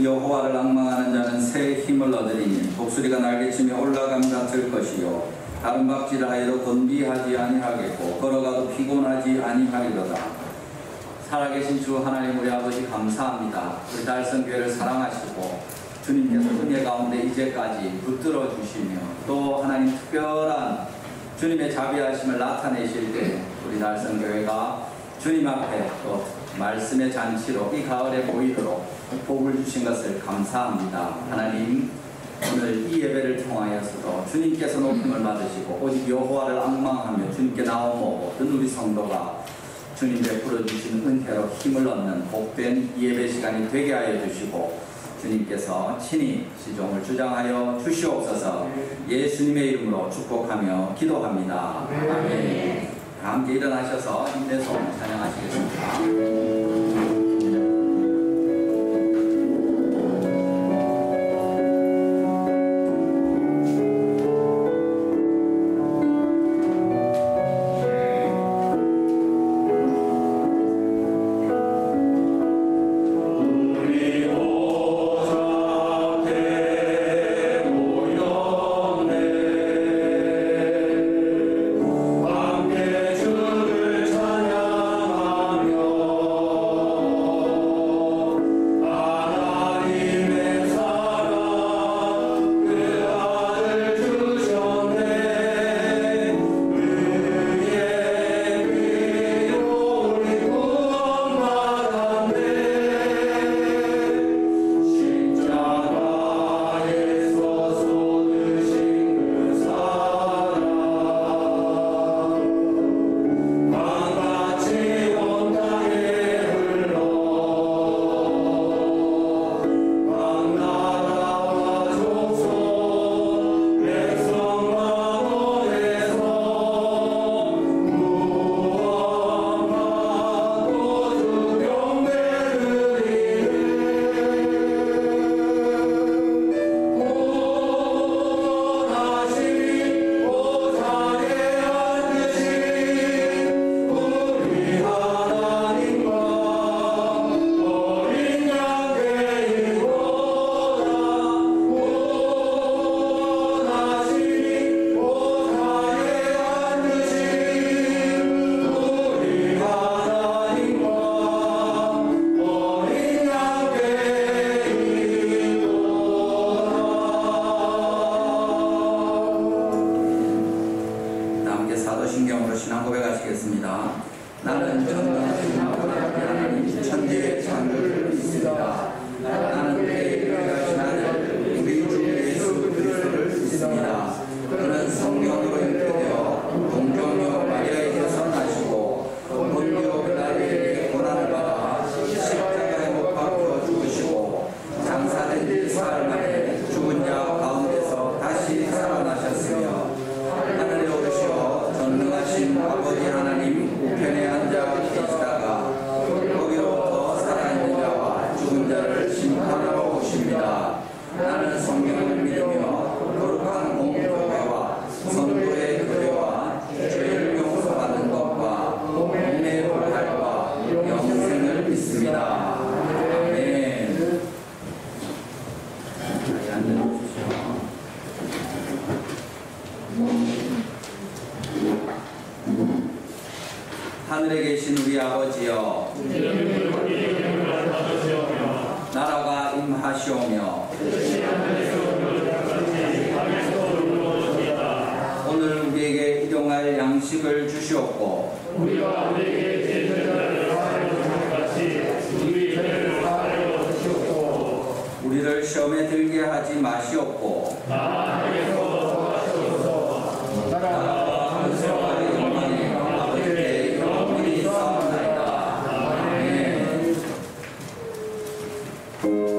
여호와를 앙망하는 자는 새 힘을 얻으리니 독수리가 날개치며 올라감 같을 것이요 다른 박질을 하여도 건비하지 아니하겠고 걸어가도 피곤하지 아니하리로다. 살아계신 주 하나님 우리 아버지 감사합니다. 우리 달성교회를 사랑하시고 주님께서 은혜 가운데 이제까지 붙들어 주시며 또 하나님 특별한 주님의 자비하심을 나타내실 때 우리 달성교회가 주님 앞에 또 말씀의 잔치로 이 가을에 보이도록 복을 주신 것을 감사합니다. 하나님 오늘 이 예배를 통하여서도 주님께서 높임을 받으시고 오직 여호와를 앙망하며 주님께 나오고 모든 우리 성도가 주님 베풀어 주신 은혜로 힘을 얻는 복된 예배 시간이 되게 하여 주시고 주님께서 친히 시종을 주장하여 주시옵소서. 예수님의 이름으로 축복하며 기도합니다. 아멘. 함께 일어나셔서 힘내서 찬양하시겠습니다. 하늘에 계신 우리 아버지여, 나라가 임하시오며 오늘 우리에게 일용할 양식을 주시옵고 우리가 우리에게 죄를 사하여 준 같이 우리 죄를 사하여 주시옵고 우리를 시험에 들게 하지 마시옵고 나라에서 도와주옵소서. 나라가 권세와 영광이 아버지께 영원히 있사옵나이다. 아멘. 영생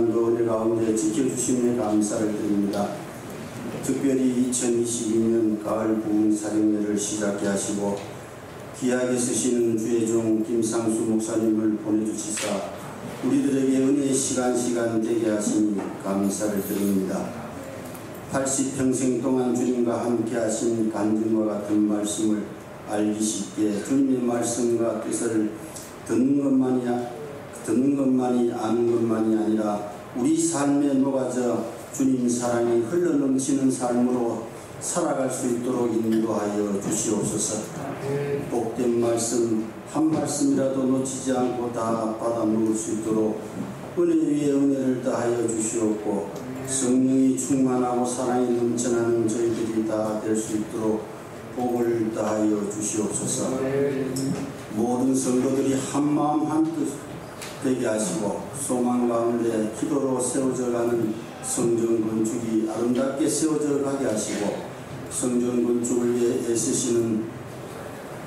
시간도 은혜 가운데 지켜주심에 감사를 드립니다. 특별히 2022년 가을 부흥사령회를 시작해 하시고 귀하게 쓰시는 주의 종 김상수 목사님을 보내주시사 우리들에게 은혜의 시간 되게 하시니 감사를 드립니다. 80평생 동안 주님과 함께 하신 간증과 같은 말씀을 알기 쉽게 주님의 말씀과 뜻을 듣는 것만이 아는 것만이 아니라 우리 삶에 녹아져 주님 사랑이 흘러넘치는 삶으로 살아갈 수 있도록 인도하여 주시옵소서. 복된 말씀 한 말씀이라도 놓치지 않고 다 받아 먹을 수 있도록 은혜 위에 은혜를 더하여 주시옵고 성령이 충만하고 사랑이 넘쳐나는 저희들이 다 될 수 있도록 복을 더하여 주시옵소서. 모든 성도들이 한마음 한뜻 되게 하시고 소망 가운데 기도로 세워져가는 성전 건축이 아름답게 세워져 가게 하시고 성전 건축을 위해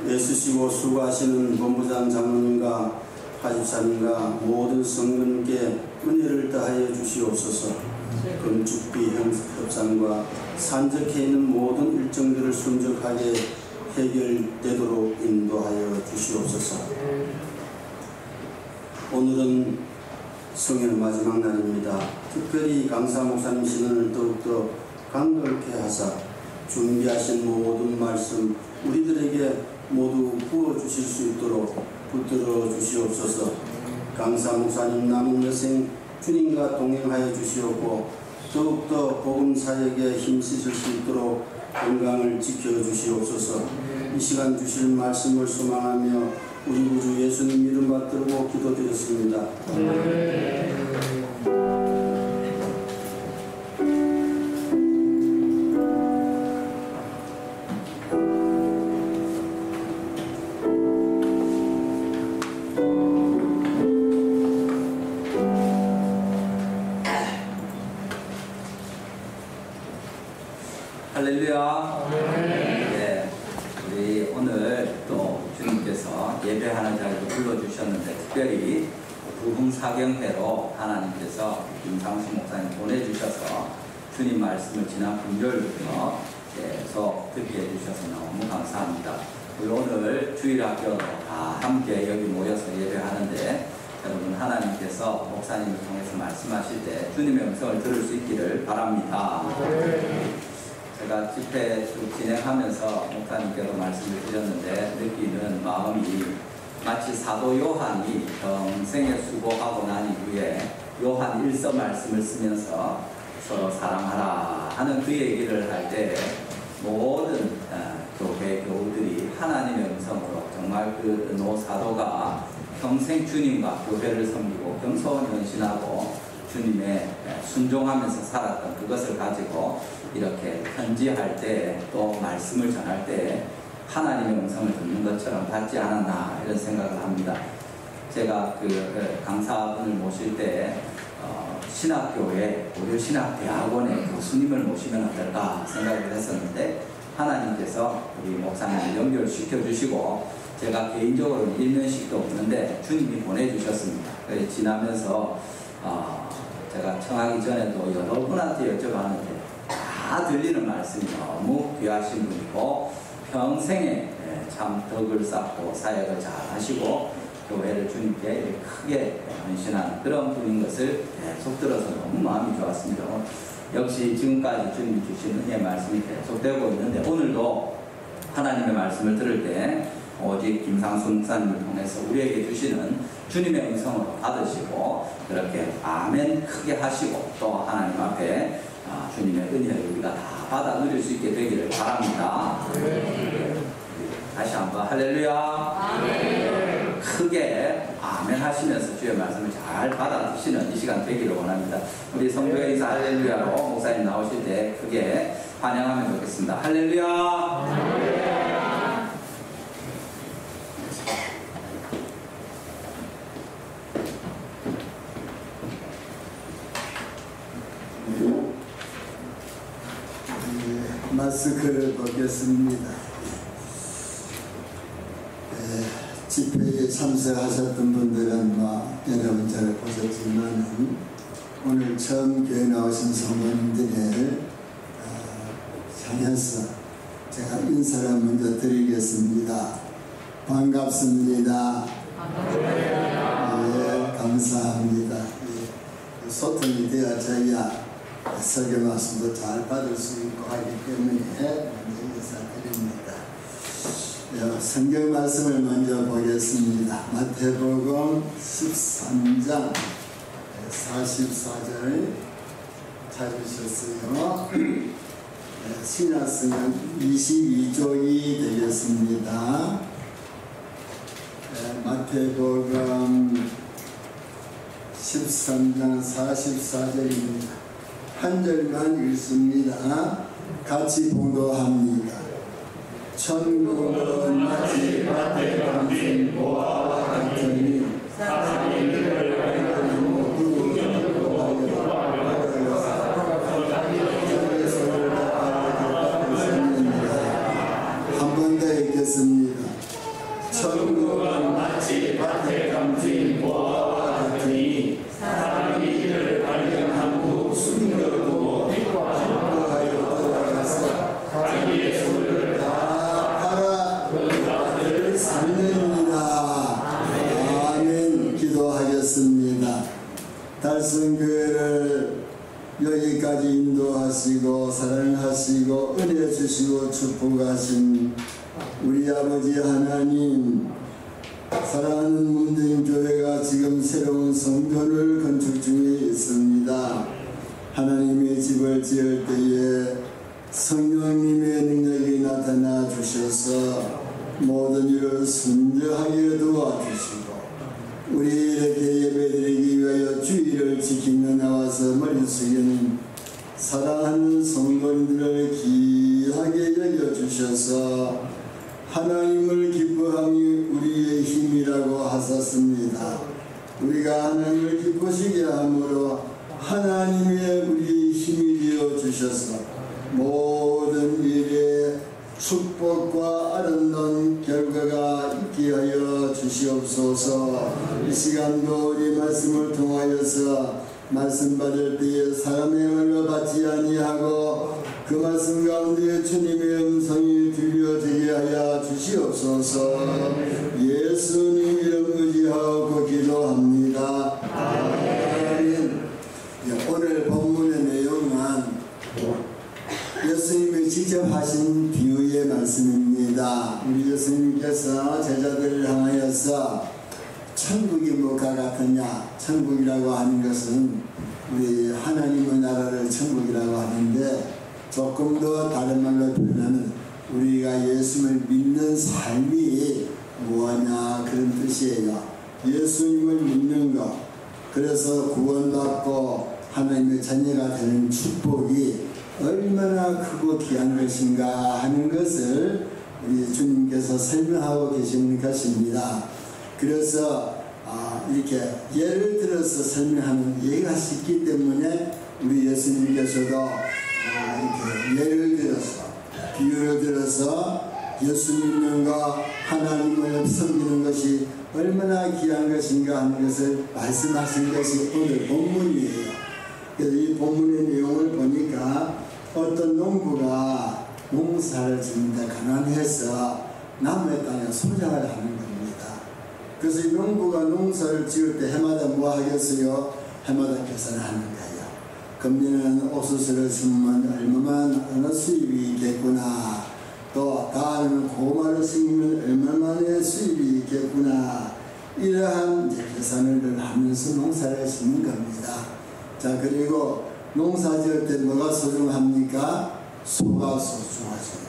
애쓰시고 수고하시는 본부장 장로님과 하집사님과 모든 성도님께 은혜를 더하여 주시옵소서. 건축비 협상과 산적해 있는 모든 일정들을 순적하게 해결되도록 인도하여 주시옵소서. 오늘은 성회 마지막 날입니다. 특별히 강사 목사님 신원을 더욱더 강넓게 하사 준비하신 모든 말씀 우리들에게 모두 부어주실 수 있도록 붙들어 주시옵소서. 강사 목사님 남은 여생 주님과 동행하여 주시옵고 더욱더 복음사역에 힘쓰실 수 있도록 건강을 지켜주시옵소서. 이 시간 주실 말씀을 소망하며 우리 구주 예수님 이름 받들고 기도드렸습니다. 할렐루야. 네, 우리 오늘 또 주님께서 예배하는 자리로 불러주셨는데 특별히 부흥사경회로 하나님께서 김상수 목사님 보내주셔서 주님 말씀을 지난 금요일부터 계속 듣게 해주셔서 너무 감사합니다. 우리 오늘 주일학교도 다 함께 여기 모여서 예배하는데 여러분 하나님께서 목사님을 통해서 말씀하실 때 주님의 음성을 들을 수 있기를 바랍니다. 제가 집회 쭉 진행하면서 목사님께도 말씀을 드렸는데 느끼는 마음이 마치 사도 요한이 평생에 수고하고 난 이후에 요한 1서 말씀을 쓰면서 서로 사랑하라 하는 그 얘기를 할 때 모든 교회 교우들이 하나님의 음성으로 정말 그 노사도가 평생 주님과 교회를 섬기고 겸손 헌신하고 주님의 순종하면서 살았던 그것을 가지고 이렇게 편지할 때 또 말씀을 전할 때 하나님의 음성을 듣는 것처럼 받지 않았나 이런 생각을 합니다. 제가 그 강사분을 모실 때 신학교에 고려 신학대학원의 교수님을 모시면 어떨까 생각을 했었는데 하나님께서 우리 목사님을 연결시켜 주시고 제가 개인적으로는 일면식도 없는데 주님이 보내주셨습니다. 그래서 지나면서 제가 청하기 전에도 여러분한테 여쭤봤는데 다 들리는 말씀이 너무 귀하신 분이고 평생에 참 덕을 쌓고 사역을 잘 하시고 교회를 주님께 크게 헌신한 그런 분인 것을 계속 들어서 너무 마음이 좋았습니다. 역시 지금까지 주님이 주신 은혜의 말씀이 계속되고 있는데 오늘도 하나님의 말씀을 들을 때 오직 김상수 목사님을 통해서 우리에게 주시는 주님의 음성으로 받으시고 그렇게 아멘 크게 하시고 또 하나님 앞에 주님의 은혜를 우리가 다 받아 누릴 수 있게 되기를 바랍니다. 다시 한번 할렐루야. 크게 아멘 하시면서 주의 말씀을 잘 받아 드시는 이 시간 되기를 원합니다. 우리 성도의 인사 할렐루야로 목사님 나오실 때 크게 환영하면 좋겠습니다. 할렐루야. 마스크를 벗겼습니다. 집회에 참석하셨던 분들은 여러분 잘 보셨지만 오늘 처음 교회 나오신 성도님들을 향해서 제가 인사를 먼저 드리겠습니다. 반갑습니다. 예, 감사합니다. 예, 소통이 되어 저희야 설교 말씀도 잘 받을 수 있고 하기 때문에 먼저 인사드립니다. 예, 성경 말씀을 먼저 보겠습니다. 마태복음 13장 44절 찾으셨어요. 신약성경 22쪽이 되겠습니다. 마태복음 13장 44절입니다. 한 절만 읽습니다. 같이 봉독합니다. 천국은 마치 밭에 감진 보화와 같으니 사람이 이를 발견하고 한 번 더 읽겠습니다. 천국은 마치 밭에 감진 보화와 같으니 사람이 이를 발견한 후 숨겨두고 기뻐하여 돌아가서 자기의 소유를 다 팔아 그 밭을 살리니라. 아멘. 기도하겠습니다. 달성교회를 여기까지 인도하시고 사랑하시고 은혜 주시고 축복하신 우리 아버지 하나님, 사랑하는 문대인 교회가 지금 새로운 성전을 건축 중에 있습니다. 하나님의 집을 지을 때에 성령님의 능력이 나타나 주셔서 모든 일을 순조하게 도와주시고 우리 이렇게 예배드리기 위하여 주의를 지키며 나와서 머리 숙이는 사랑하는 성도님들을 귀하게 여겨주셔서 하나님을 기뻐함이 우리의 힘이라고 하셨습니다. 우리가 하나님을 기쁘시게 함으로 하나님의 우리의 힘이 되어 주셔서 모든 일에 축복과 아름다운 결과가 있게 하여 주시옵소서. 이 시간도 우리 말씀을 통하여서 말씀 받을 때에 사람의 말로 받지 아니하고 그 말씀 가운데 주님의 음성이 들려지게 하여 주시옵소서. 예수님 이름 의지하고 기도합니다. 아멘. 오늘 본문의 내용은 예수님이 직접 하신 비유의 말씀입니다. 우리 예수님께서 제자들을 향하여서 천국이 뭐가 같으냐, 천국이라고 하는 것은 우리 하나님의 나라를 천국이라고 하는데 조금 더 다른 말로 표현하면 우리가 예수님을 믿는 삶이 뭐냐 그런 뜻이에요. 예수님을 믿는 것, 그래서 구원받고 하나님의 자녀가 되는 축복이 얼마나 크고 귀한 것인가 하는 것을 우리 주님께서 설명하고 계시는 것입니다. 그래서 이렇게 예를 들어서 설명하는 예가 쉽기 때문에 우리 예수님께서도 이렇게 예를 들어서 비유를 들어서 예수 믿는 것, 하나님을 섬기는 것이 얼마나 귀한 것인가 하는 것을 말씀하신 것이 오늘 본문이에요. 그래서 이 본문의 내용을 보니까 어떤 농부가 농사를 짓는데 가난해서 남의 땅에 소작을 하는 겁니다. 그래서 이 농부가 농사를 지을 때 해마다 뭐 하겠어요? 해마다 계산을 하는 거예요. 금년에는 옥수수를 심으면 얼마만 어느 수입이 있겠구나, 또 다음에는 고구마를 심으면 얼마만의 수입이 있겠구나, 이러한 계산을 하면서 농사를 심는 겁니다. 자, 그리고 농사 지을 때 뭐가 소중합니까? 소가 소중하지요.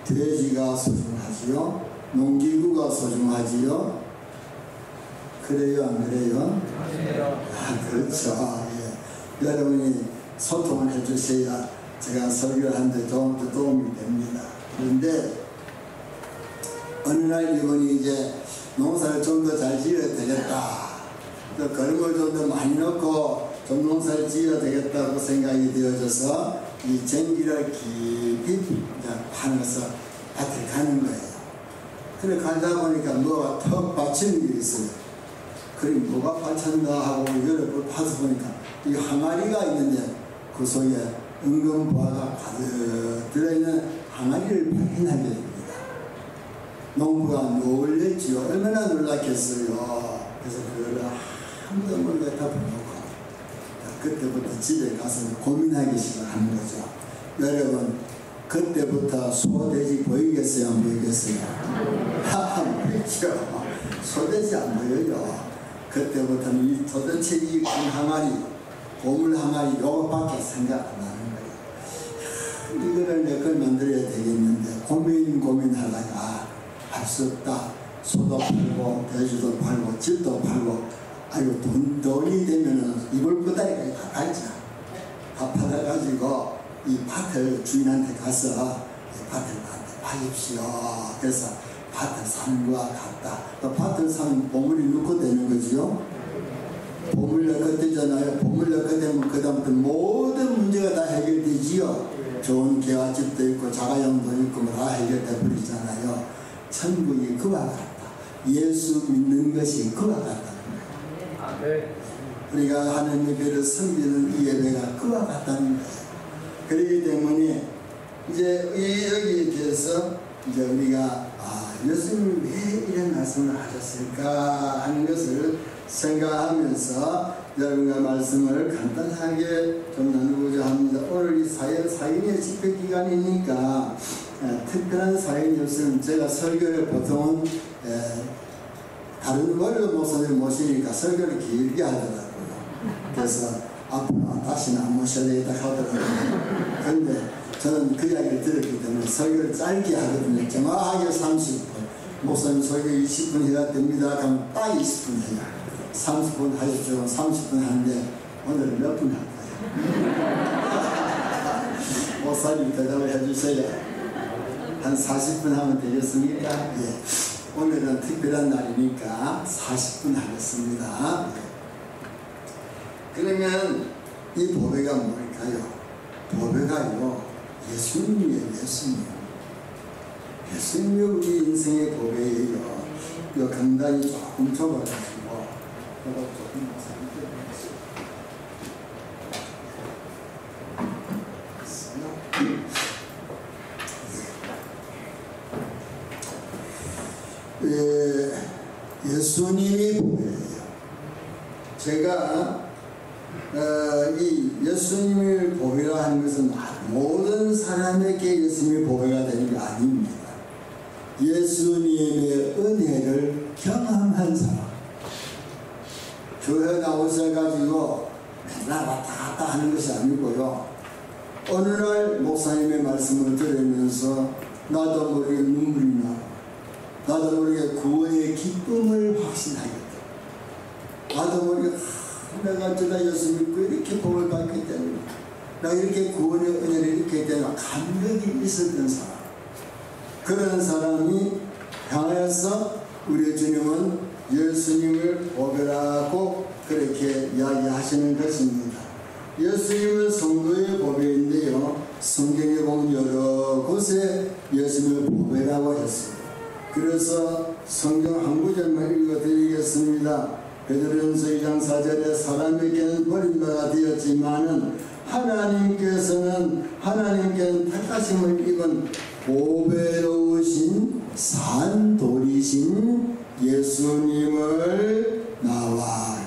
돼지가 소중하지요. 농기구가 소중하지요. 그래요, 안 그래요? 그렇죠. 예. 여러분이 소통을 해주셔야 제가 설교를 하는데 도움이 됩니다. 그런데 어느 날 이분이 이제 농사를 좀 더 잘 지어야 되겠다, 또 거름을 좀 더 많이 넣고 좀 농사를 지어야 되겠다고 생각이 되어져서 이 전기를 깊이 파면서 밭을 가는 거예요. 그래 가다 보니까 뭐가 턱 받치는 게 있어요. 그럼 뭐가 받쳤나 하고 여러 번 파서 보니까 이 항아리가 있는데 그 속에 은금보화가 가득 들어있는 항아리를 발견하게 됩니다. 농부가 놀랬지요. 얼마나 놀랐겠어요. 그래서 그거를 아무도 몰래 다 보고 그때부터 집에 가서 고민하기 시작하는 거죠. 여러분, 그때부터 소돼지 보이겠어요? 안 보이겠어요? 안 보이죠. 소돼지 안 보여요. 그때부터는 이 도대체 이 항아리, 보물 항아리 요것밖에 생각 안 하는 거예요. 이거를 내 걸 만들어야 되겠는데 고민하다가 할 수 없다. 소도 팔고 돼지도 팔고 집도 팔고 아이고 돈이 되면은 이불 구다리까지 다 팔자. 다 팔아가지고 이 밭을 주인한테 가서 이 밭을 나한테 파십시오. 그래서 밭을 사는 거와 같다. 또 밭을 사면 보물이 넣고 되는 거지요. 보물 넣고 되잖아요. 보물 넣고 되면 그 다음부터 모든 문제가 다 해결되지요. 좋은 개화집도 있고 자가용도 있고 뭐 다 해결돼 버리잖아요. 천국이 그와 같다. 예수 믿는 것이 그와 같다. 우리가 하나님 예배를 섬기는 이 예배가 그와 같다는 거예요. 그렇기 때문에 이제 여기에 대해서 이제 우리가 예수님이 왜 이런 말씀을 하셨을까 하는 것을 생각하면서 여러분과 말씀을 간단하게 좀 나누고자 합니다. 오늘 이 사인의 집회 기간이니까 특별한 사인이 없으면 제가 설교를 보통은 다른 월요 목사님 모시니까 설교를 길게 하더라고요. 그래서 앞으로 다시는 안 모셔야 되겠다 하더라고요. 그런데 저는 그 이야기를 들었기 때문에 설교를 짧게 하거든요. 정확하게 30분. 목사님 설교 20분 해야 됩니다. 그럼 딱 20분 해요. 30분 하셨죠. 30분 하는데 오늘은 몇 분 할까요? 목사님 대답을 해주세요. 한 40분 하면 되겠습니까? 예. 오늘은 특별한 날이니까 40분 하겠습니다. 그러면 이 보배가 뭘까요? 보배가요, 예수님이에요. 예수님이 우리 인생의 보배예요. 이 강단이 조금 좁아가지고 이거 조금 예수님이 보배예요. 제가 이 예수님을 보배라 하는 것은 모든 사람에게 예수님이 보배가 되는 게 아닙니다. 예수님의 은혜를 경험한 사람, 교회 나오셔가지고 맨날 왔다 갔다 하는 것이 아니고요. 어느 날 목사님의 말씀을 들으면서 나도 모르게 눈물이 나고 나도 모르게 구원의 기쁨을 확신하게 돼. 나도 모르게 내가 저다 예수 믿고 이렇게 복을 받기 때문에 나 이렇게 구원의 은혜를 이렇게 되는 감격이 있었던 사람, 그런 사람이 향하여서 우리 주님은 예수님을 보배라고 그렇게 이야기하시는 것입니다. 예수님은 성도의 보배인데요, 성경에 보면 여러 곳에 예수님을 보배라고 했습니다. 그래서 성경 한 구절만 읽어드리겠습니다. 베드로전서 2장 4절에 사람에게는 버림받아 되었지만은 하나님께는 택하심을 입은 보배로우신 산돌이신 예수님을 나와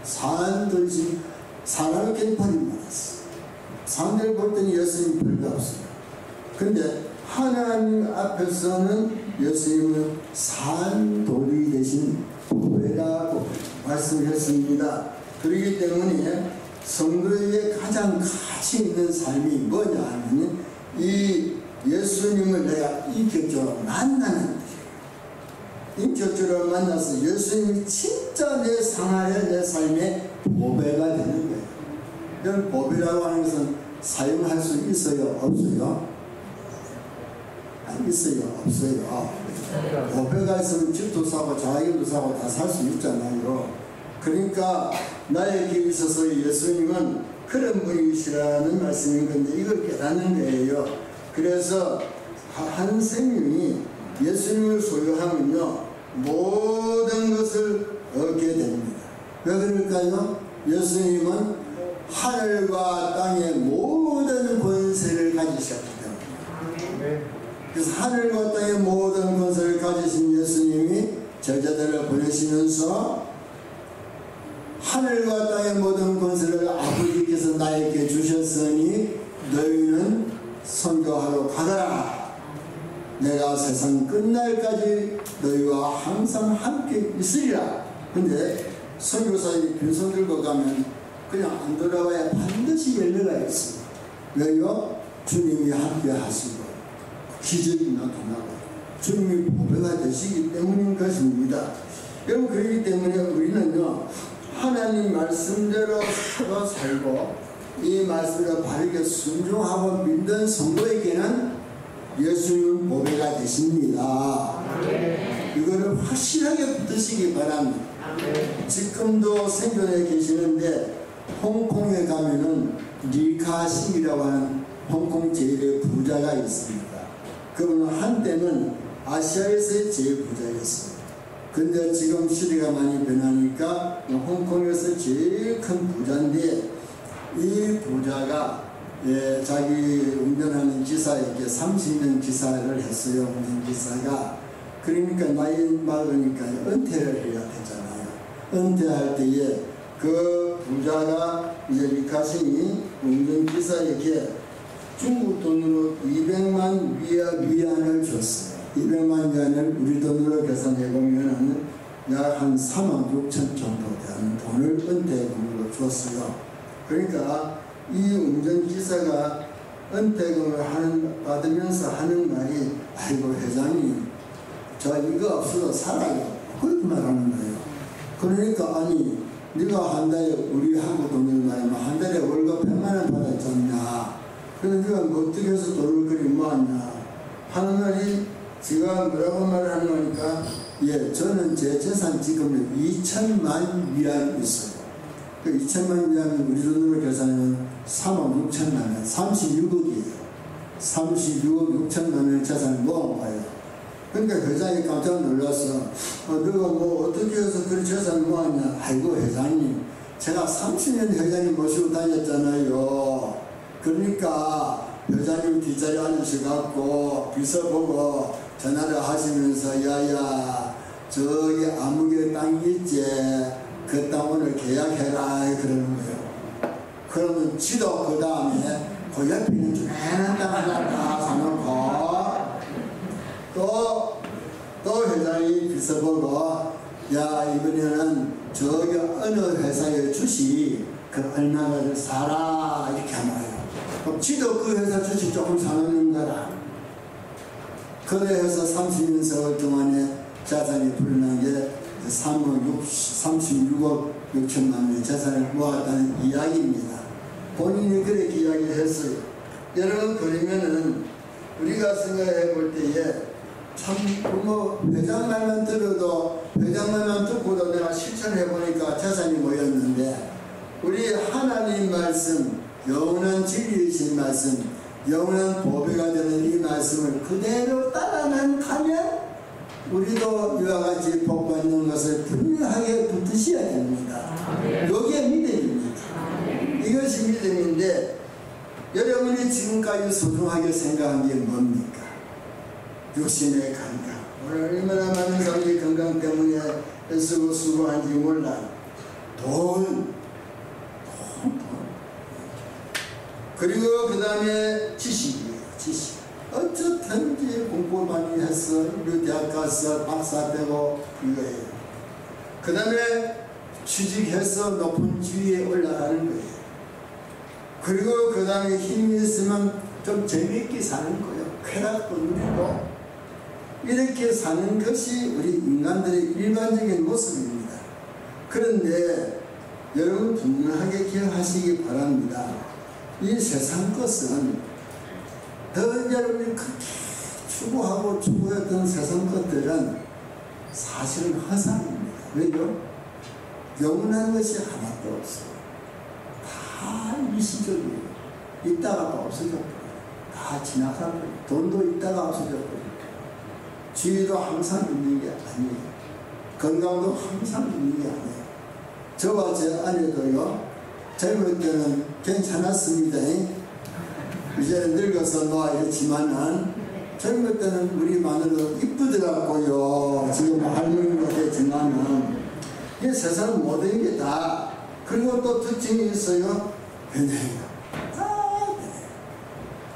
산돌이신 사람에게는 버림받았어. 사람들 볼 때는 예수님 별거 없어요. 근데 하나님 앞에서는 예수님은 산돌이 대신 보배라고 말씀했습니다. 그렇기 때문에 성도에게 가장 가치 있는 삶이 뭐냐 하면 이 예수님을 내가 인격적으로 만나는 거예요. 인격적으로 만나서 예수님이 진짜 내 생활에 내 삶에 보배가 되는 거예요. 이런 보배라고 하는 것은 사용할 수 있어요? 없어요? 있어요? 없어요? 보배가 있으면 집도 사고 자기도 사고 다 살 수 있잖아요. 그러니까 나에게 있어서 예수님은 그런 분이시라는 말씀인 건데 이걸 깨닫는 거예요. 그래서 한 생명이 예수님을 소유하면요 모든 것을 얻게 됩니다. 왜 그럴까요? 예수님은 하늘과 땅의 모든 권세를 가지셨기 때문에, 그래서 하늘과 땅의 모든 권세를 가지신 예수님이 제자들을 보내시면서 하늘과 땅의 모든 권세를 아버지께서 나에게 주셨으니 너희는 선교하러 가더라. 내가 세상 끝날까지 너희와 항상 함께 있으리라. 근데 선교사들이 빈손 들고 가면 그냥 안 돌아와야 반드시 열매가 있습니다. 왜요? 주님이 함께 하시고 기적이 나타나고 주님이 보배가 되시기 때문인 것입니다. 여러분, 그렇기 때문에 우리는요, 하나님 말씀대로 살고 이 말씀을 바르게 순종하고 믿는 성도에게는 예수님 보배가 되십니다. 이거를 확실하게 붙드시기 바랍니다. 지금도 생존해 계시는데 홍콩에 가면은 리카싱이라고 하는 홍콩 제일의 부자가 있습니다. 그분은 한때는 아시아에서의 제일 부자였어요. 근데 지금 시대가 많이 변하니까 홍콩에서 제일 큰 부자인데, 이 부자가 자기 운전하는 기사에게 30년 기사를 했어요. 운전기사가. 그러니까 나이 많으니까 은퇴를 해야 되잖아요. 은퇴할 때에 그 부자가 이제 리카싱이 운전기사에게 중국 돈으로 200만 위안을 줬어요. 200만 위안을 우리 돈으로 계산해 보면은 약 한 4만 6천 정도 되는 돈을 은퇴금으로 줬어요. 그러니까 이 운전기사가 은퇴금을 받으면서 하는 말이, 아이고 회장님, 저 이거 없어도 살아요. 그렇게 말하는 거예요. 그러니까 아니, 네가 한 달에 우리 한국 돈으로 말하면 한 달에 월급 100만 원 받았잖냐. 그래서 네가 뭐 어떻게 해서 돈을 그리 모았냐 하는 말이, 제가 뭐라고 말하는 거니까, 예, 저는 제 재산 지금 2천만 위안 있어요. 그 2천만 위안 우리 돈으로 계산하면 3억 6천만 원, 36억이에요. 36억 6천만 원의 재산을 모아봐요. 그러니까 회장이 깜짝 놀라서, 너가 뭐 어떻게 해서 그런 재산을 모았냐. 아이고 회장님, 제가 30년 회장님 모시고 다녔잖아요. 그러니까 회장님 뒷자리에 앉으셔갖고 비서 보고 전화를 하시면서, 야야 저기 아무개 땅 있지, 그 땅 오늘 계약해라 그러는 거예요. 그러면 지도 그 다음에 그 옆에 있는 조그만한 땅 하나 다 사놓고 또 회장이 비서 보고, 야 이번에는 저기 어느 회사에 주식 그 얼마를 사라 이렇게 하는 거예요. 그럼 지도 그 회사 주식 조금 사놓는 거라. 그래서 30년 세월 동안에 자산이 불어난 게 36억 6천만 원의 재산을 모았다는 이야기입니다. 본인이 그렇게 이야기를 했어요. 여러분, 그러면은 우리가 생각해 볼 때에 참 뭐 회장 말만 들어도, 회장 말만 듣고도 내가 실천해 보니까 재산이 모였는데, 우리 하나님 말씀, 영원한 진리이신 말씀, 영원한 보배가 되는 이 말씀을 그대로 따라만 가면 우리도 이와 같이 복 받는 것을 분명하게 붙드셔야 됩니다. 여기에 믿음입니다. 이것이 믿음인데, 여러분이 지금까지 소중하게 생각한 게 뭡니까? 육신의 건강. 오늘 얼마나 많은 사람이 건강 때문에 애쓰고 수고한지 몰라. 돈. 그리고 그 다음에 지식이에요. 지식. 어쨌든지 공부 많이 했어. 우리 대학 가서 박사 되고 이거예요. 그 다음에 취직해서 높은 지위에 올라가는 거예요. 그리고 그 다음에 힘이 있으면 좀 재미있게 사는 거예요. 쾌락도 누리고. 이렇게 사는 것이 우리 인간들의 일반적인 모습입니다. 그런데 여러분 분명하게 기억하시기 바랍니다. 이 세상 것은 더 여러분이 그렇게 추구하고 추구했던 세상 것들은 사실은 허상입니다. 왜요? 영원한 것이 하나도 없어요. 다 일시적이에요. 있다가 또 없어져 버려요. 다 지나가고, 돈도 있다가 없어져 버려요. 지위도 항상 있는 게 아니에요. 건강도 항상 있는 게 아니에요. 저와 제 아내도요, 젊을 때는 괜찮았습니다. 이제는 늙어서 놔 이랬지만은 젊을 때는 우리 마누라 이쁘더라고요. 지금 할머니가 됐지만은 이 세상 모든 게 다, 그리고 또 특징이 있어요. 변해요.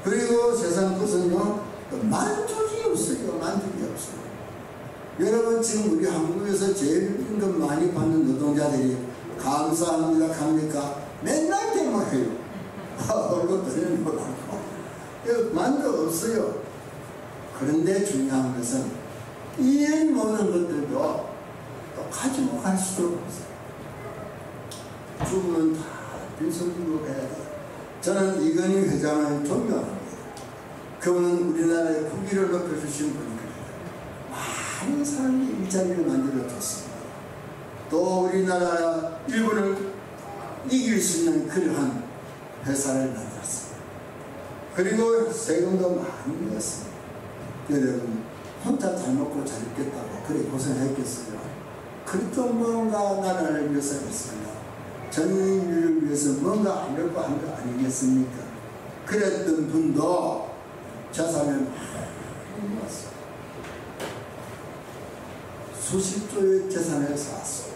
그리고 세상 것은요, 만족이 없어요. 만족이 없어요. 여러분, 지금 우리 한국에서 제일 임금 많이 받는 노동자들이 감사합니다 합니까? 맨날 대모해요. 얼굴 드리는 거 많고. 만족 없어요. 그런데 중요한 것은 이 모든 것들도 또 가지고 갈 수도 없어요. 죽으면 다 빈손으로 가야 돼요. 저는 이건희 회장을 존경합니다. 그분은 우리나라의 후기를 높여주신 분입니다. 많은 사람이 일자리를 만들어줬습니다. 또 우리나라 일본을 이길 수 있는 그러한 회사를 만들었습니다. 그리고 세금도 많이 내었습니다. 여러분, 혼자 잘 먹고 잘 입겠다고 그래 고생했겠어요. 그래도 뭔가 나라를 위해서 했습니다. 전 인류를 위해서 뭔가 하려고 한 거 아니겠습니까? 그랬던 분도 자산을 많이 모았어요. 수십조의 재산을 쌓았어요.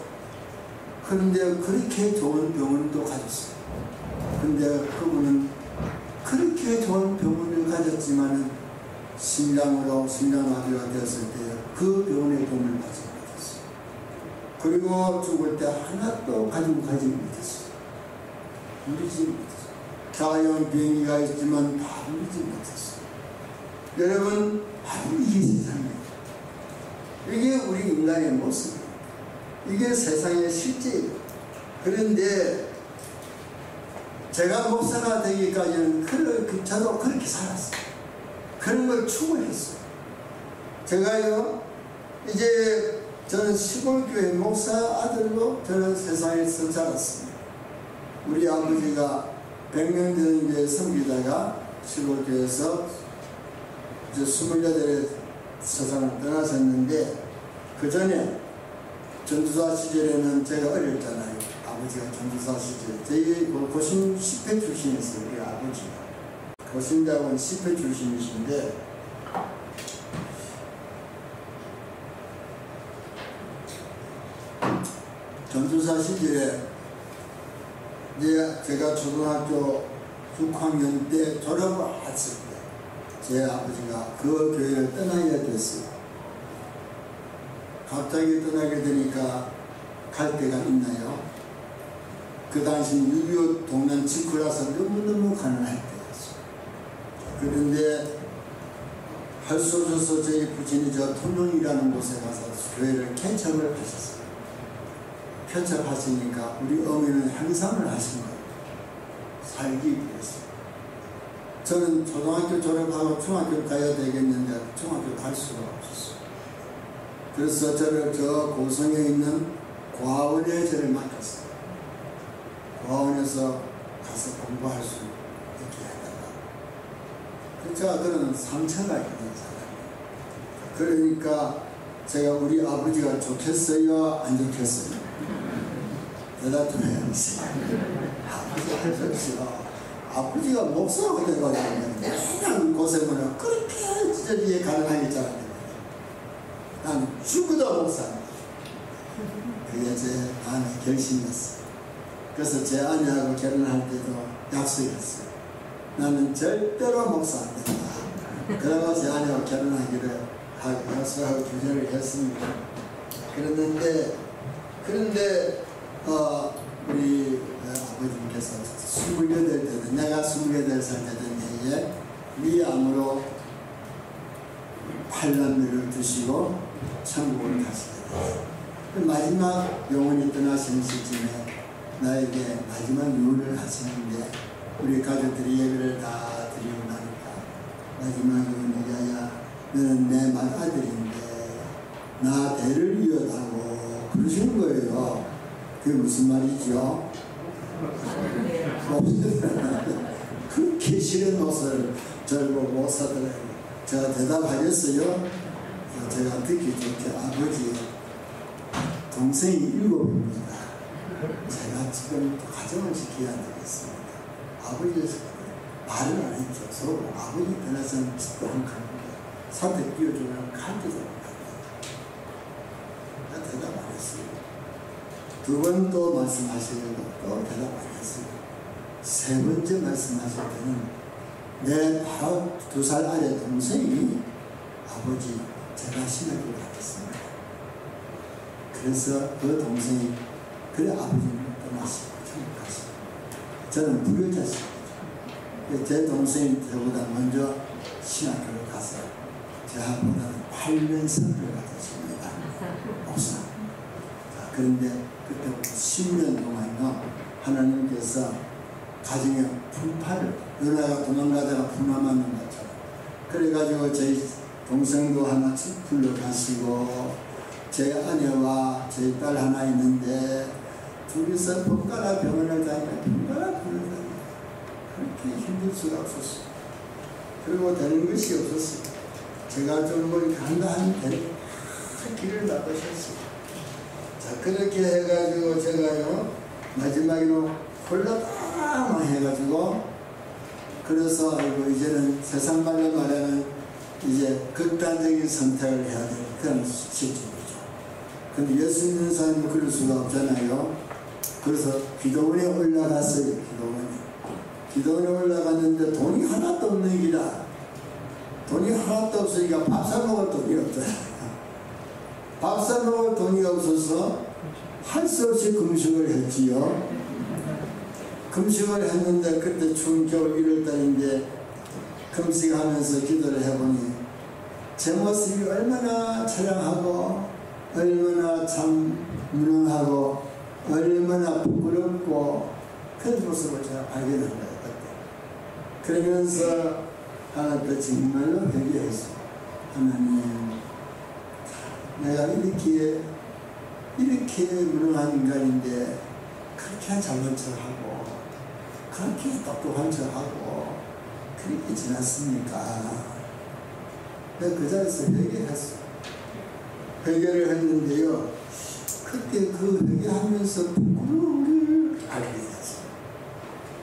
그런데 그렇게 좋은 병원도 가졌어요. 그런데 그분은 그렇게 좋은 병원을 가졌지만은 심장마비가 되었을 때 그 병원의 도움을 받지 못했어요. 그리고 죽을 때 하나도 가지고 가지 못했어요. 누리지 못했어요. 자연 비행기가 있지만 다 누리지 못했어요. 여러분, 바로 이게 세상이에요. 이게 우리 인간의 모습이에요. 이게 세상의 실제예요. 그런데 제가 목사가 되기까지는 저도 그렇게 살았어요. 그런 걸 추구했어요. 제가요, 이제 저는 시골교회 목사 아들로 저는 세상에서 자랐습니다. 우리 아버지가 100명 되는 교회 섬기다가 시골교회에서 이제 28에 세상을 떠나셨는데, 그 전에 전두사 시절에는 제가 어렸잖아요. 아버지가 전두사 시절에 저희 고심 10회 출신이었어요. 우리 아버지가 고심대학원 10회 출신이신데, 전두사 시절에 이제 제가 초등학교 6학년 때 졸업을 했을 때 제 아버지가 그 교회를 떠나야 됐어요. 갑자기 떠나게 되니까 갈 데가 있나요? 그 당시 6.25 동란 직후라서 너무너무 가난할 때였어요. 그런데 할 수 없어서 저희 부친이 저 통영이라는 곳에 가서 교회를 개척을 하셨어요. 개척하시니까 우리 어머니는 향상을 하신 거예요. 살기 위해서. 저는 초등학교 졸업하고 중학교 가야 되겠는데 중학교 갈 수가 없었어요. 그래서 저를 저 고성에 있는 고아원에 저를 맡겼어요. 고아원에서 가서 공부할 수 있게 해달라고. 제가 그런 상처가 있는 사람이에요. 그러니까 제가 우리 아버지가 좋겠어요? 안 좋겠어요? 대답 좀 해주세요. 아버지 하셨어요. 아버지가 목사가 돼가지고 맨날 고생을 하고 그렇게 진짜 이해 가능하게 잘합니다. 난 죽어도 목사입니다. 그게 제 마음의 결심이었어요. 그래서 제 아내하고 결혼할 때도 약속했어요. 나는 절대로 목사 안 된다. 그러고 제 아내하고 결혼하기를 약속하고 규제를 했습니다. 그런데 우리 아버지께서 28대 되던, 내가 28살 되던 해에 미암으로 8남매를 두시고 천국을 가시게 됐어요. 마지막 영혼이 떠나시는 시점에 나에게 마지막 유언을 하시는데, 우리 가족들이 예배를 다 드리고 나니까 마지막 유언이, 야야 너는 내 맏아들인데 나 대를 이어다고 그러시는 거예요. 그게 무슨 말이죠? 그렇게 싫은 옷을 절고 못 사더라고요. 제가 대답하겠어요? 제가 듣기 좋게 아버지 동생이 7입니다. 제가 지금 가정을 지켜야 되겠습니다. 아버지에서 말을 안 했죠. 서로 아버지 변해서는 집도 안 가고 사태 끼워주면 갈 때도 안 가고. 대답 안 했어요. 두 번 또 말씀하시려고 또 대답 안 했어요. 세 번째 말씀하실 때는 내 바로 2살 아래 동생이 아버지 제가 신학교를 가겠습니다. 그래서 그 동생이 그래 아버지는 떠나시고 천국 가시고 저는 불효자식이죠. 제 동생이 저보다 먼저 신학교를 가서 저보다는 8년 선배를 받았습니다. 목사. 자, 그런데 그때부터 10년 동안요 하나님께서 가정에 풍파를 연하가 도망가다가 풍파 맞는 것처럼 그래가지고 저희 동생도 하나 불러 가시고 제 아내와 제 딸 하나 있는데 둘이서 번갈아 병원을 다니며 번갈아 병원을 다니며 그렇게 힘들 수가 없었어요. 그리고 되는 것이 없었어요. 제가 좀 뭐 한다 하면 되는 길을 나가셨어요. 자 그렇게 해가지고 제가요 마지막으로 홀라당 해가지고 그래서 아이고 이제는 세상 말로 말하면 이제 극단적인 선택을 해야 되는 그런 시점이죠. 근데 예수 믿는 사람은 그럴 수가 없잖아요. 그래서 기도원에 올라갔어요. 기도원에 올라갔는데 돈이 하나도 없는 기라. 돈이 하나도 없으니까 밥 사 먹을 돈이 없잖아요. 밥 사 먹을 돈이 없어서 할 수 없이 금식을 했지요. 금식을 했는데 그때 추운 겨울 1월달인데 금식하면서 기도를 해보니 제 모습이 얼마나 처량하고 얼마나 참 무능하고 얼마나 부끄럽고 그런 모습을 제가 발견한 거예요. 그때. 그러면서 하나님께 정말로 회개했어요. 하나님 내가 이렇게 무능한 인간인데 그렇게 잘난 척하고 그렇게 똑똑한 척하고 그렇게 지났습니까? 내가 그 자리에서 회개했어요. 회개를 했는데요. 그때 그 회개하면서 부끄러움을 알게 됐어요.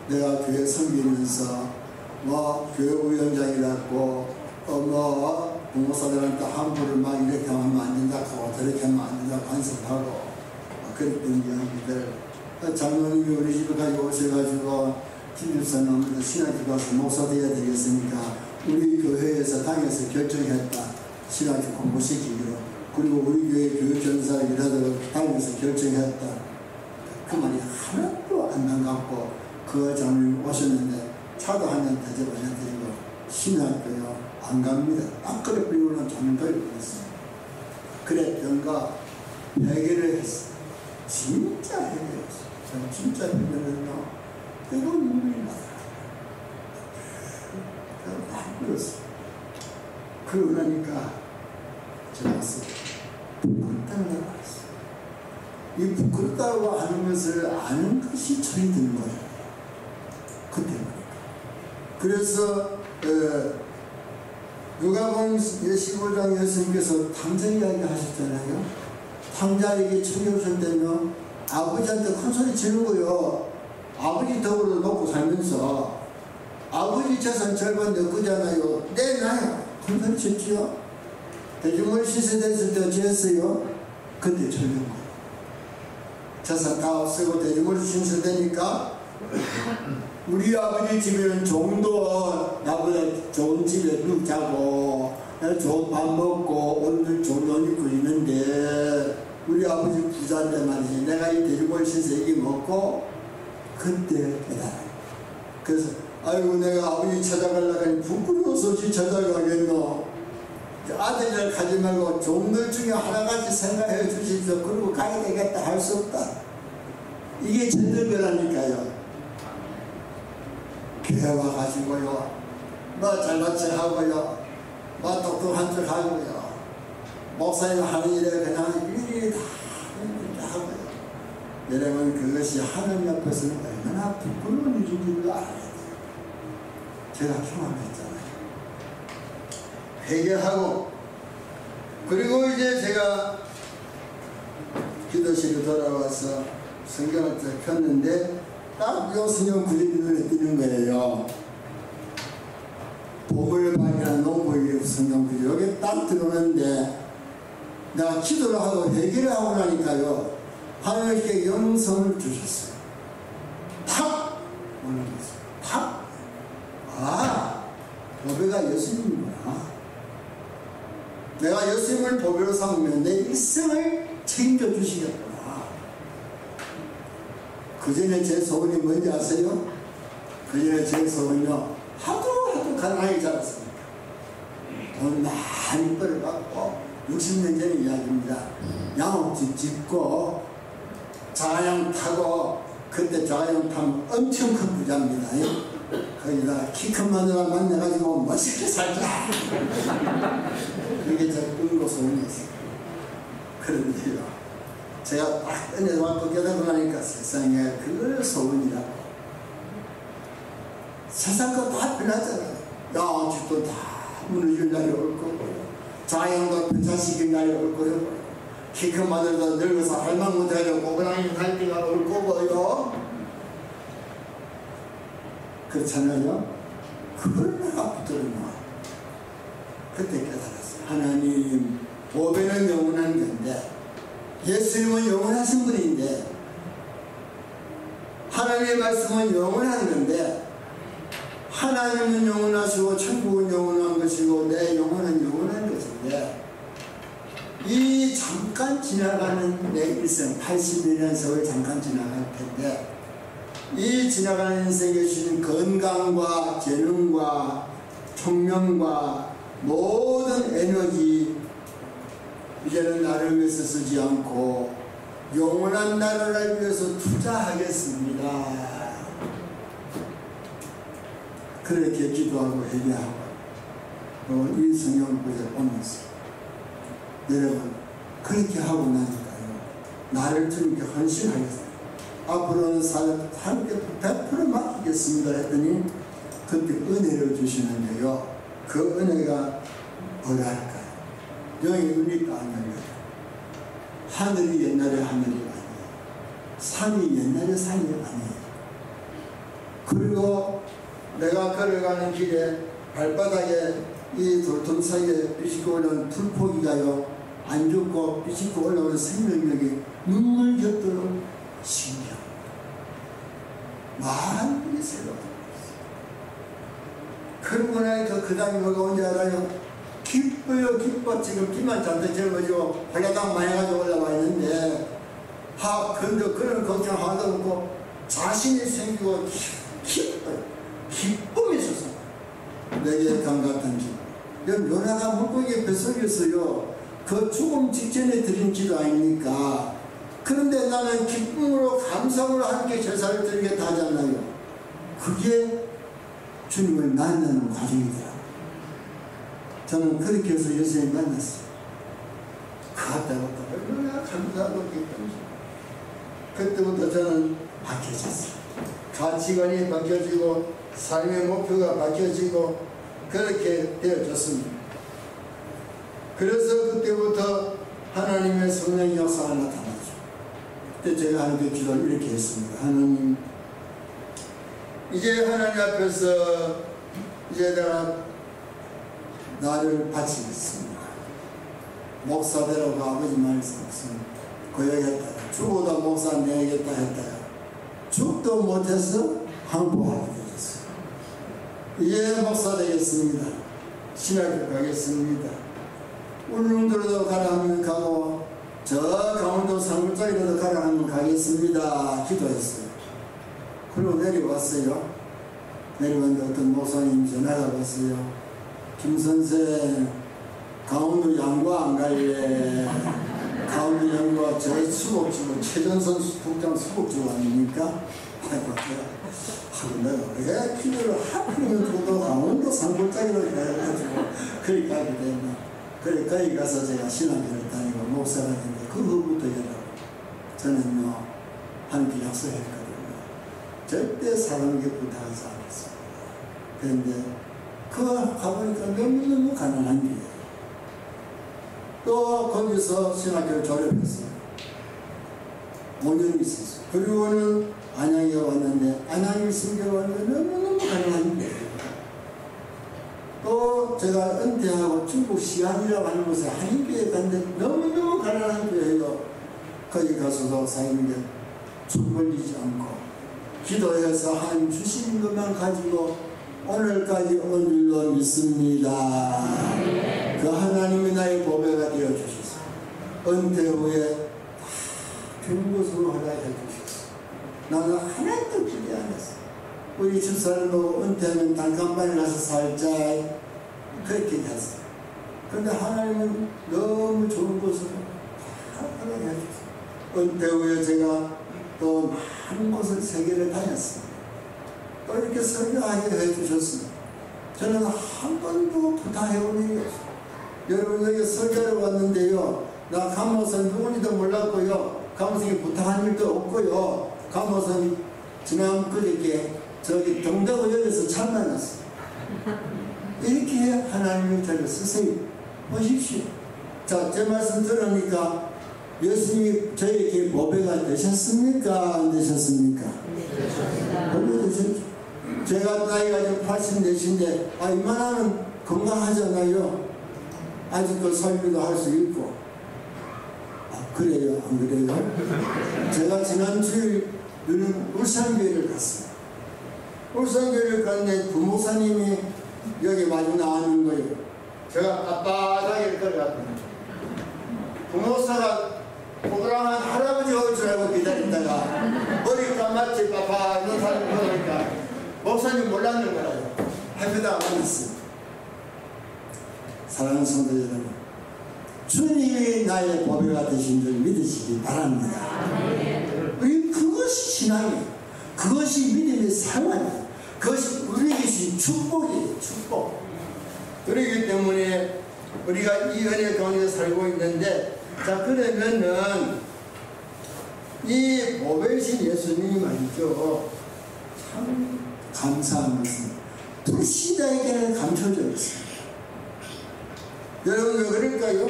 내가 교회 섬기면서 뭐 교회 위원장이라고 부모사들한테 함부로 막 이렇게 하면 안 된다 하고 저렇게 하면 안 된다 간섭하고 그랬던 이야기들 장로님이 우리 집에 가지고 오셔가지고 김집사님도 신학교 가서 목사 돼야 되겠으니까 우리 교회에서 당에서 결정했다. 신학교 공부시키기로. 그리고 우리 교회 교육전사를 일하도록 당에서 결정했다. 그 말이 하나도 안 반갑고 그 장로님 오셨는데 차도 한잔 대접해드리고 신학교요 안 갑니다. 딱 그래 불리고는 장로를 보냈어요. 그랬던가 회개를 했어요. 진짜 회개했어요. 저는 진짜 회개는요 뜨거운 눈물이 나요. 막 울었어요. 그러고 나니까 제가 부끄럽다는 걸 알았어요. 이 부끄럽다고 하는 것을 아는 것이 철이 드는 거예요. 그때 보니까. 그래서 누가복음 15장 예수님께서 탕자 이야기 하셨잖아요. 탕자에게 철이 없을 때는 아버지한테 큰 소리 지는 거요. 아버지 덕으로 먹고 살면서 아버지 재산 절반 내 거잖아요. 내놔요. 큰 소리 쳤지요. 대중을 시세됐을 때 어찌했어요? 그때 철든 거예요. 재산 다 없애고 대중을 신세되니까 우리 아버지 집에는 종도 나보다 좋은 집에 눕 자고 좋은 밥 먹고 오늘 좋은 옷 입고 있는데 우리 아버지 부자인데 말이지 내가 이 대중을 신세 이게 먹고 그때 깨달아요. 그래서 아이고 내가 아버지 찾아가려고 하니 부끄러워서 어찌 찾아가겠노. 아들을 가지 말고 종들 중에 하나같이 생각해 주십시오. 그리고 가야 되겠다 할 수 없다. 이게 전들배라니까요. 교회 와가지고요. 뭐 잘난 척 하고요. 뭐 똑똑한 척 하고요. 목사님 하는 일에 그냥 일일이 다 하고요. 여러분 그것이 하나님 앞에서는 얼마나 부끄러운 일인 줄 알아야 돼요. 제가 경험했잖아요. 회개하고 그리고 이제 제가 기도실에 돌아와서 성경을 딱 폈는데 딱 요 성경 구절이 눈에 띄는 거예요. 보물방이라는 농부의 성경 구절 여기 딱 들어오는데 내가 기도를 하고 회개를 하고 나니까요 하나님께 영성을 주셨어요. 탁! 오는 거죠. 탁! 아! 보배가 예수님이구나. 내가 예수님을 보배로 삼으면 내 일생을 책임져 주시겠구나. 그 전에 제 소원이 뭔지 아세요? 그 전에 제 소원이요. 하도 가난하게 자랐습니다. 돈 많이 벌어갖고 60년 전의 이야기입니다. 양옥집 짓고 자가용 타고 그때 자가용 타면 엄청 큰 부자입니다. 거기다가 키 큰 마누라 만나가지고 멋있게 살자. 그게 제 꿈과 소원이었어요. 그런데요 제가 딱 은혜 받고 깨닫고 나니까 세상에 그걸 소원이라고 세상 거 다 변하잖아요. 양옥집도 다 무너질 날이 올 거고요. 자영도 변차시킬 날이 올 거고요. 키 큰 마누라도 늙어서 할망 못하려고 고그랑이 할 때가 올 거고요. 그렇잖아요. 그걸 내가 붙들었나. 그때 깨달았어요. 하나님 보배는 영원한 건데 예수님은 영원하신 분인데 하나님의 말씀은 영원한 건데 하나님은 영원하시고 천국은 영원한 것이고 내 영혼은 영원한 것인데 이 잠깐 지나가는 내 일생 81년 세월 잠깐 지나갈 텐데 이 지나가는 인생에 주신 건강과 재능과 총명과 모든 에너지 이제는 나를 위해서 쓰지 않고 영원한 나라를 위해서 투자하겠습니다. 그렇게 기도하고 회개하고 이 성경 구절 보면서 여러분 그렇게 하고 나니까요 나를 주님께 헌신하겠습니다. 앞으로는 하나님께 100% 맡기겠습니다 했더니 그때 은혜를 주시는데요 그 은혜가 뭐랄까요? 영의 은혜가 아니에요. 하늘이 옛날에 하늘이 아니에요. 산이 옛날에 산이 아니에요. 그리고 내가 걸어가는 길에 발바닥에 이 돌틈 사이에 비치고 올라오는 풀포기가요 안 죽고 비치고 올라오는 생명력이 눈물 겹도록 신기합니다. 많이 새로워요. 그러고 나니까 그 다음에 뭐가 언제 알아요? 기뻐요. 기뻐. 지금 기만 잔뜩 젊어지고 발라당 많이 가지고 올라와 있는데 근데 그런 걱정 하나도 없고 자신이 생기고 기뻐요. 기쁨이 있어서 내게 강 같은 기쁨. 요나가 물고기의 뱃속에서요 그 죽음 직전에 드린 기도 아닙니까? 그런데 나는 기쁨으로 감사로 함께 제사를 드리겠다 하잖아요. 그게 주님을 만나는 과정이더라고요. 저는 그렇게 해서 예수님 만났어요. 그때부터 얼마나 감사하고 기쁨이죠. 그때부터 저는 바뀌어졌어요. 가치관이 바뀌어지고 삶의 목표가 바뀌어지고 그렇게 되어졌습니다. 그래서 그때부터 하나님의 성령 역사가 나타났죠. 그때 제가 하나님께 기도를 이렇게 했습니다. 하나님 이제 하나님 앞에서 이제 내가 나를 바치겠습니다. 목사되라고 아버지 말씀 고역했다. 죽어도 목사 내야겠다 했다. 죽도 못해서 항복하게 되었어요. 이제 목사 되겠습니다. 신학교 가겠습니다. 울릉도로도 가라 하면 가고 저 강원도 산골짜기로도 가라 하면 가겠습니다. 기도했어요. 그리고 내려왔어요. 내려왔는데 어떤 목사님 전화가 왔어요. 김 선생 강원도 양구 안 갈래? 강원도 양구가 저 수복지구 최전선 국장 수복지구 아닙니까? 내가 왜 기도를 하필이면 그도 강원도 산골짜기로 해가지고 거기 가게 됐나. 그래 거기 가서 제가 신학교를 다니고 목사가 됐는데 그 후부터 저는요 하나님께 약속했거든요. 절대 사람에게 부탁하지 않겠습니다. 그런데 그거 가보니까 너무너무 가난한 길이에요. 또 거기서 신학교를 졸업했어요. 5년 있었어요. 그리고는 안양에 왔는데 안양에 승교를 왔는데 너무너무 가능한데 또 제가 은퇴하고 중국 시안이라고 하는 곳에 한인교회 갔는데 너무너무 가난한 교회예요. 거기 가서도 사장님께 춤 걸리지 않고 기도해서 하나님 주신 것만 가지고 오늘까지 온 줄로 믿습니다. 그 하나님이 나의 보배가 되어 주셔서 은퇴 후에 다 좋은 것으로 허락해 주셔서 나는 하나도 기대 안 했어. 우리 집사람 보고 은퇴하면 단칸방에 가서 살자 그렇게 했어. 그런데 하나님은 너무 좋은 것으로 다 허락해 주셨어. 은퇴 후에 제가 또 많은 곳을 세계를 다녔습니다. 또 이렇게 설교하게 해주셨습니다. 저는 한 번도 부탁해온 일이 없어요. 여러분 여기 설교하러 왔는데요. 나 감목선 누군지도 몰랐고요. 감목선이 부탁한 일도 없고요. 감목선이 지난 그저께 저기 동대구역에서 잘 만났어요. 이렇게 하나님이 저를 쓰세요. 보십시오. 자, 제 말씀 들으니까 예수님이 저에게 보배가 되셨습니까? 안 되셨습니까? 보배 되셨죠. 제가 나이가 지금 84인데 이만하면 건강하잖아요. 아직도 설교도 할 수 있고. 그래요? 안 그래요? 제가 지난 주일에는 울산교회를 갔어요. 울산교회를 갔는데 부목사님이 여기 마주 나오는 거예요. 제가 빳빳하게 걸어갔거든요. 부목사가 호랑한 할아버지 올 줄 알고 기다린다가 머리 감았지 빠빠 이런 사람이 보니까 목사님 몰랐는 거라요. 해피도 안 만났어요. 사랑하는 성도 여러분, 주님이 나의 보배가 되신 줄 믿으시기 바랍니다. 우리 그것이 신앙이에요. 그것이 믿음의 생활이에요. 그것이 우리에게 주신 축복이에요. 축복. 그렇기 때문에 우리가 이 은혜 가운데 살고 있는데, 자, 그러면은 이 보배이신 예수님이 말이죠, 참 감사한 것은 불시다에게는 감춰져 있습니다. 여러분 왜 그럴까요?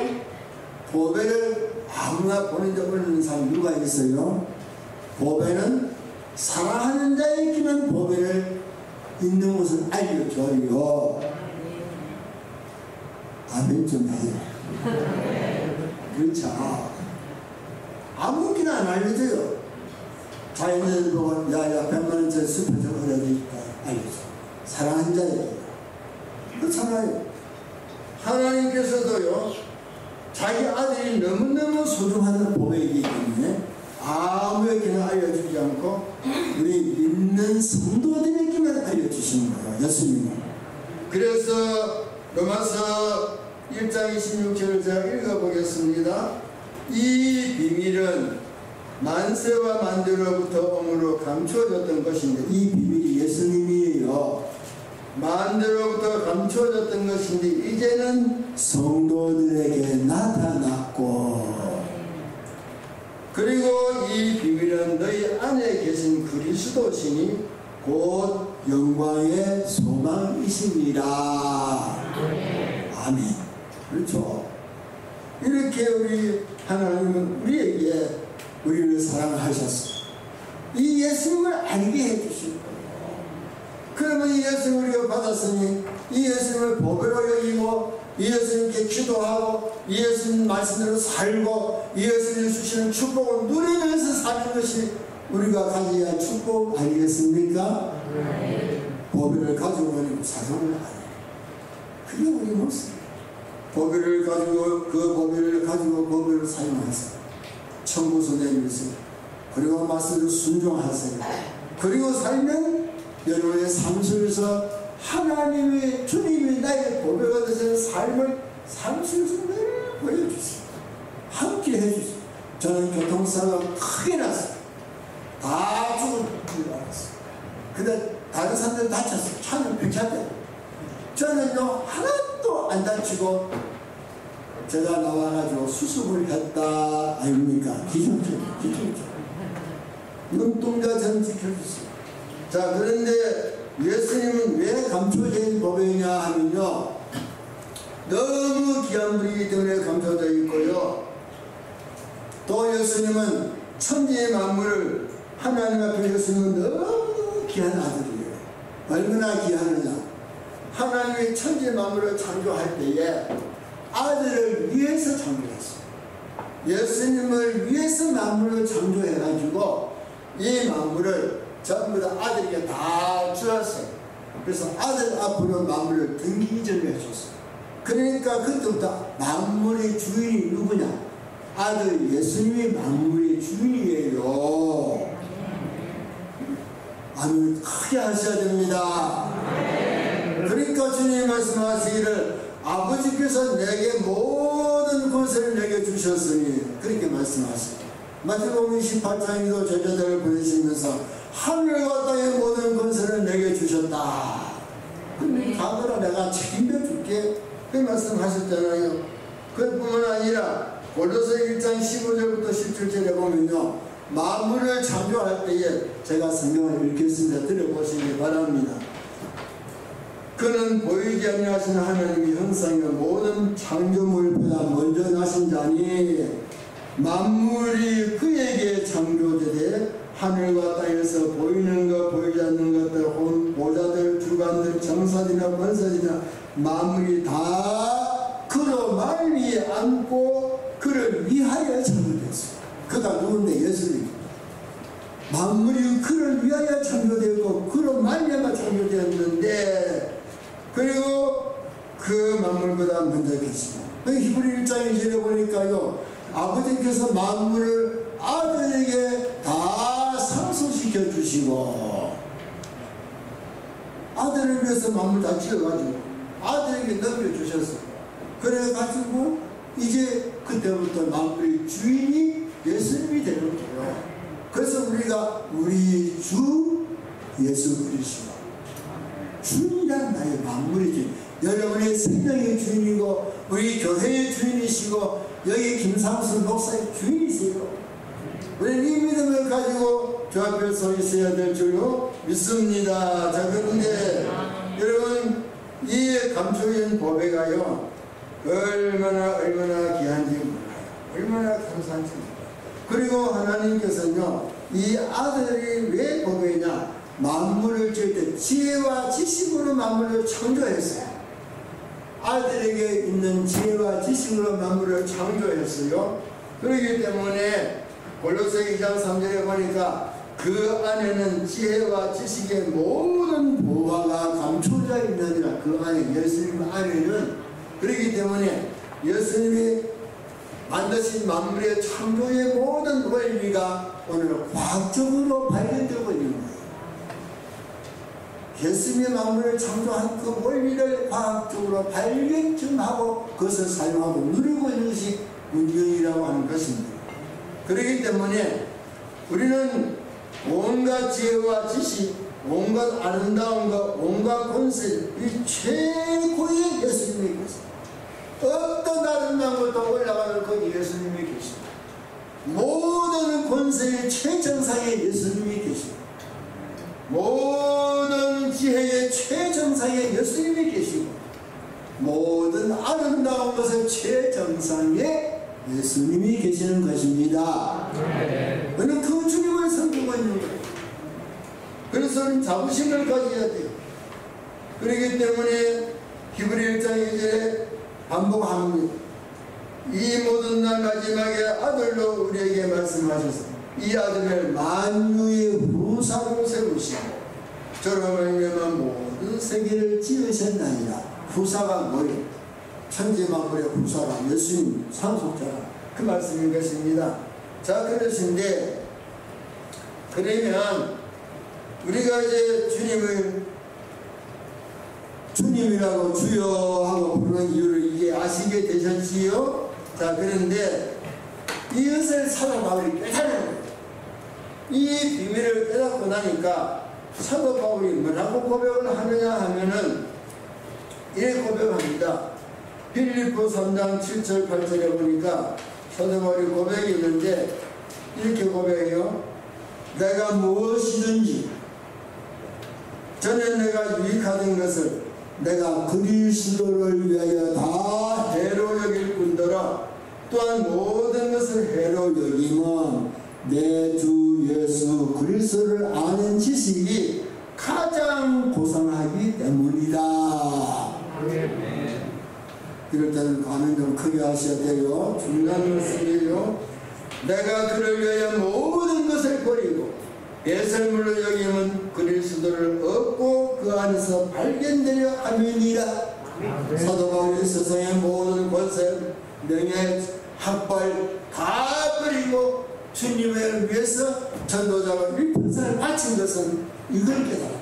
보배를 아무나 보는데 올리는 사람 누가 있어요? 보배는 사랑하는 자에게만 보배를 있는 것을 알려줘요. 아멘 좀 해요. 그렇죠. 아무렇게나 안 알려줘요. 자연인들 보고 야야 100만원짜리 슈퍼 좀 얻어야겠다 알려줘. 사랑하는 자에게. 그렇잖아요. 하나님께서도요, 자기 아들이 너무너무 소중한 보배이기 때문에 아무에게나 알려주지 않고 우리 믿는 성도들에게만 알려주시는 거예요. 예수님은. 그래서 로마서 1장 26절을 제가 읽어보겠습니다. 이 비밀은 만세와 만대로부터 om으로 감추어졌던 것인데, 이 비밀이 예수님이에요. 만대로부터 감추어졌던 것인데 이제는 성도들에게 나타났고, 그리고 이 비밀은 너희 안에 계신 그리스도시니 곧 영광의 소망이시니라. 아멘. 그렇죠. 이렇게 우리 하나님은 우리에게 우리를 사랑하셨어. 이 예수님을 알게 해주실 거예요. 그러면 이 예수님을 우리가 받았으니 이 예수님을 보배로 여기고 이 예수님께 기도하고 이 예수님 말씀대로 살고 이 예수님이 주시는 축복을 누리면서 사는 것이 우리가 가져야 할 축복 아니겠습니까? 보배를 가지고 사성을 안 해요. 그게 우리 모습이에요. 보배를 가지고 그 보배를 가지고 보배를 사용하세요. 천국에서 내미세요. 그리고 말씀을 순종하세요. 그리고 살면 여러분의 삶 속에서 하나님의 주님이 나의 보배가 되시는 삶을 삶 속에서 늘 보여주세요. 함께 해주세요. 저는 교통사고가 크게 났어요. 다 죽을 줄 알았어요. 근데 다른 사람들 다쳤어요. 차는 괜찮대요. 저는요 하나도 안 다치고 제가 나와가지고 수습을 했다 아닙니까? 기존적이죠. 눈동자 전 지켜주세요. 자, 그런데 예수님은 왜 감춰진 보배냐 하면요, 너무 귀한 분이기 때문에 감춰져 있고요, 또 예수님은 천지의 만물을 하나님 앞에 예수님은 너무 귀한 아들이에요. 얼마나 귀하느냐. 하나님의 천지 만물을 창조할 때에 아들을 위해서 창조했어요. 예수님을 위해서 만물을 창조해가지고 이 만물을 전부 다 아들에게 다 주었어요. 그래서 아들 앞으로 만물을 등기전을 해줬어요. 그러니까 그때부터 만물의 주인이 누구냐? 아들 예수님이 만물의 주인이에요. 아멘. 크게 하셔야 됩니다. 그러니까 주님이 말씀하시기를 아버지께서 내게 모든 권세를 내게 주셨으니 그렇게 말씀하시고 마태복음 28장에도 제자들을 보내시면서 하늘과 땅의 모든 권세를 내게 주셨다. 그럼 가거라 내가 책임져 줄게. 그 말씀하셨잖아요. 그뿐만 아니라 골로새 1장 15절부터 17절에 보면요, 만물을 창조할 때에 제가 성경을 읽겠습니다. 들어보시기 바랍니다. 그는 보이지 아니하신 하나님의 형상이며 모든 창조물보다 먼저 나신 자니 만물이 그에게 창조되되 하늘과 땅에서 보이는 것 보이지 않는 것들 혼 보좌들 주관들 정사들이나 권사들이나 만물이 다 그로 말미에 앉고 그를 위하여 창조됐어요. 그가 누군데? 예수님. 만물이 그를 위하여 창조되었고 그로 말미암아 창조되었는데 그리고 그 만물보다 먼저 계시고 히브리 1장 2절에 보니까요, 아버지께서 만물을 아들에게 다 상속시켜 주시고 아들을 위해서 만물 다 지어가지고 아들에게 넘겨주셨어요. 그래가지고 이제 그때부터 만물의 주인이 예수님이 되는 거예요. 그래서 우리가 우리 주 예수 그리스도 주인이란 나의 만물의 주인, 여러분의 생명의 주인이고 우리 교회의 주인이시고 여기 김상수 목사의 주인이세요. 우리는 이 믿음을 가지고 주 앞에 서 있어야 될 줄로 믿습니다. 자, 그런데 여러분 이 감추인 보배가요 얼마나 귀한지 몰라요. 얼마나 감사한지 몰라요. 그리고 하나님께서는요 이 아들이 왜 보배냐, 만물을 지을 때 지혜와 지식으로 만물을 창조했어요. 아들에게 있는 지혜와 지식으로 만물을 창조했어요. 그렇기 때문에 골로새 2장 3절에 보니까 그 안에는 지혜와 지식의 모든 보화가 감춰져 있느니라. 그 안에 예수님 안에는. 그렇기 때문에 예수님이 만드신 만물의 창조의 모든 원리가 오늘 과학적으로 발견되고 있는 거예요. 예수님의 만물을 창조한 그 원리를 과학적으로 발견하고 그것을 사용하고 누리고 있는 것이 운명이라고 하는 것입니다. 그렇기 때문에 우리는 온갖 지혜와 지식, 온갖 아름다운 것, 온갖 권세, 이 최고의 예수님이 계십니다. 어떤 아름다운 것도 올라가는 그 예수님이 계십니다. 모든 권세의 최정상의 예수님이 계십니다. 모든 지혜의 최정상의 예수님이 계시고 모든 아름다운 것의 최정상의 예수님이 계시는 것입니다. 우리는 그 주님을 섬기고 있는 거예요. 그래서 우리는 자부심을 가져야 돼요. 그렇기 때문에 히브리 1장 2절에 반복합니다. 이 모든 날 마지막에 아들로 우리에게 말씀하셨습니다. 이 아들을 만유의 후사로 세우시고 저로 말미암아 모든 세계를 지으셨나이다. 후사가 뭐예요? 천지 만물의 후사가 예수님 상속자가 그 말씀인 것입니다. 자, 그러신데 그러면 우리가 이제 주님을 주님이라고 주여 하고 부르는 이유를 이제 아시게 되셨지요? 자, 그런데 이것을 사도 바울이 깨달은 거예요. 이 비밀을 깨닫고 나니까 사도 바울이 뭐라고 고백을 하느냐 하면은 이렇게 고백합니다. 빌립보 3장 7절 8절에 보니까 사도 바울이 고백이 있는데 이렇게 고백해요. 내가 무엇이든지 전에 내가 유익하던 것을 내가 그리스도를 위하여 다 해로 여길 뿐더러 또한 모든 것을 해로 여김은 내 주 예수 그리스도를 아는 지식이 가장 고상하기 때문이다. 이럴 때는 가면 좀 크게 하셔야 돼요. 중요한 말씀이에요. 내가 그를 위하여 모든 것을 버리고 배설물로 여기면 그리스도를 얻고 그 안에서 발견되려 함이니라. 사도 바울이 세상의 모든 권세, 명예, 학벌 다 버리고 주님을 위해서 전도자가 일평생을 바친 것은 이걸 깨달았다.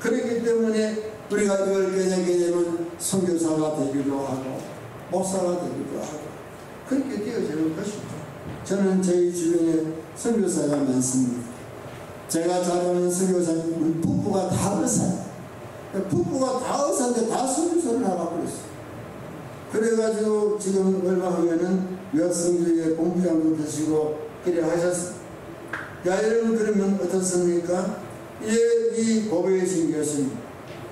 그렇기 때문에 우리가 이걸 깨닫게 되면 선교사가 되기도 하고 목사가 되기도 하고 그렇게 되어지는 것이죠. 저는 저희 주변에 선교사가 많습니다. 제가 잘 아는 선교사는 부부가 다 의사예요. 부부가 다 의사인데 다 선교사를 나가고 있어요. 그래가지고 지금 얼마 후에는 여성주의 본부장도 되시고 그래 하셨어요. 야, 여러분 그러면 어떻습니까? 이 고비에 생겼으니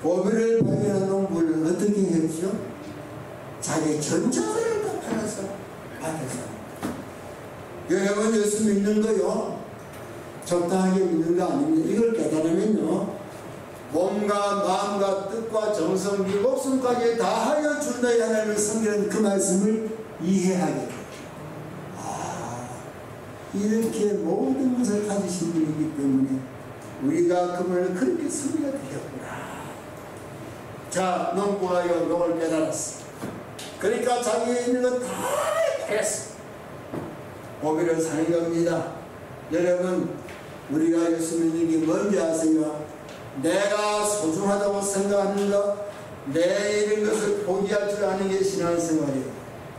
고비를 발견한 농부를 어떻게 했죠? 자기 전적을 다 팔아서 받았어요. 여러분 예수 믿는 거요 적당하게 믿는 거 아닙니다. 이걸 깨달으면요 몸과 마음과 뜻과 정성 및 목숨까지 다하여 준다 하나님을 섬기는 그 말씀을 이해하게 돼요. 이렇게 모든 것을 가지신 분이기 때문에 우리가 그분을 그렇게 섬겨야 되겠구나. 자, 농부가 이걸 깨달았어. 그러니까 자기에 있는 거 다 했어. 고비를 사는 겁니다. 여러분, 우리가 예수 믿는 게 뭔지 아세요? 내가 소중하다고 생각하는 것, 내 이런 것을 포기할 줄 아는 게 신앙생활이에요.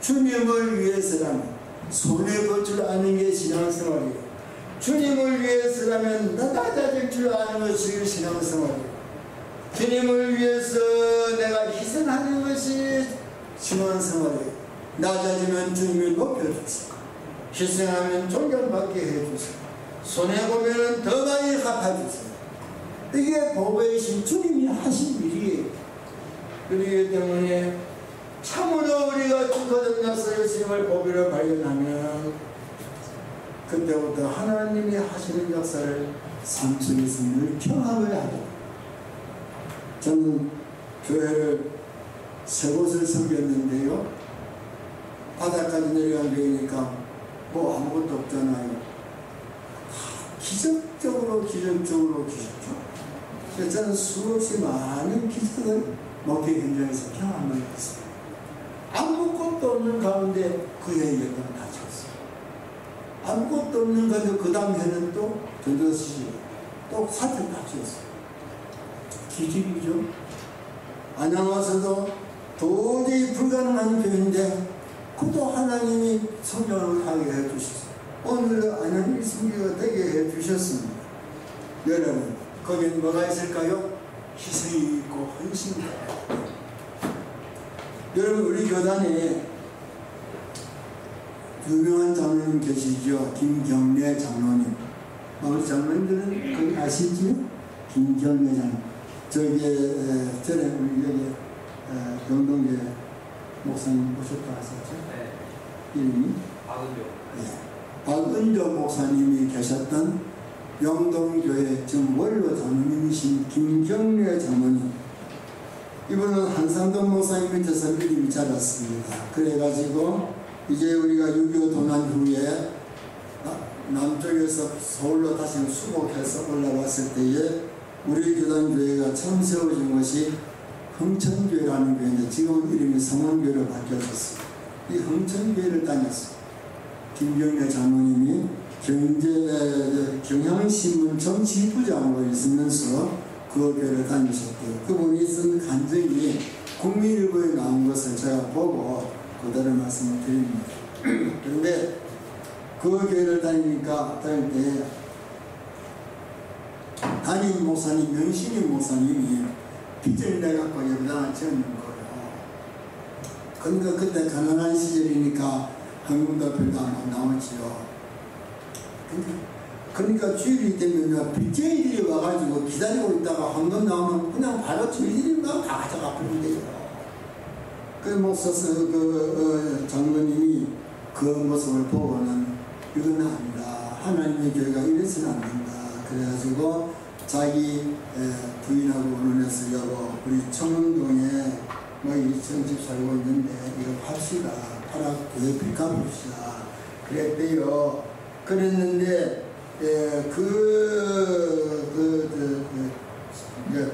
주님을 위해서라면 손해볼 줄 아는 게 신앙생활이에요. 주님을 위해서라면 낮아질 줄 아는 것이 신앙생활이에요. 주님을 위해서 내가 희생하는 것이 신앙생활이에요. 낮아지면 주님이 높여주세요. 희생하면 존경받게 해주세요. 손해보면 더 많이 갚아주세요. 이게 보배이신 주님이 하신 일이에요. 그렇기 때문에 참으로 우리가 주거든 역사 예수님을 보배로 발견하면 그때부터 하나님이 하시는 역사를 삶 속에서 늘 경험을 하고, 저는 교회를 세 곳을 섬겼는데요, 바다까지 내려간 교회니까 뭐 아무것도 없잖아요. 기적적으로 그래서 저는 수없이 많은 기적을 목회 현장에서 경험을 했어요. 아무것도 없는 가운데 그 해의 예배를 다 쳤어요. 아무것도 없는 가운데 그 다음 해는 또 전도시 또 사태를 다 쳤어요. 기적이죠. 안양 와서도 도저히 불가능한 교회인데 그도 하나님이 성령을 하게 해주셨어요. 오늘 안양 일승교가 되게 해주셨습니다. 여러분, 거기엔 뭐가 있을까요? 희생이 있고 헌신이 있고. 여러분, 우리 교단에 유명한 장로님 계시죠? 김경래 장로님. 우리 장로님들은 거기 아시지요? 김경래 장로님. 전에 우리 여기 경동계 목사님 오셨다 하셨죠? 네. 이름이? 박은조. 네. 박은조 목사님이 계셨던 영동교회 지금 원로 장로님이신 김경래 장로님. 이분은 한상돈 목사님 밑에서 믿음이 자랐습니다. 그래가지고 이제 우리가 6.25 도난 후에 남쪽에서 서울로 다시 수복해서 올라왔을 때에 우리 교단교회가 처음 세워진 것이 흥천교회라는 교회인데 지금은 이름이 성원교회로 바뀌어졌어요. 이 흥천교회를 다녔어요. 김경래 장로님이 경향신문 정치부장으로 있으면서 그 교회를 다니셨고요. 그분이 쓴 간증이 국민일보에 나온 것을 제가 보고 그대로 말씀을 드립니다. 그런데 그 교회를 다닐 때 담임 목사님, 명신인 목사님이 빚을 내갖고 연단을 지었는 거예요. 그러니까 그때 가난한 시절이니까 헌금도 별도 안 나오지요. 그러니까 주일이 되면 빚쟁이들이 와가지고 기다리고 있다가 헌금 나오면 그냥 바로 주일이면 다 가져가 버리면 돼요. 그 목사 장로님이 그 모습을 보고는 이건 아니다. 하나님의 교회가 이래서는 안 된다. 그래가지고 자기 부인하고 의논해서 여보 우리 청흥동에 뭐 2층 집 살고 있는데 이거 팝시다. 팔아 교회 빚 갚읍시다. 그랬대요. 그랬는데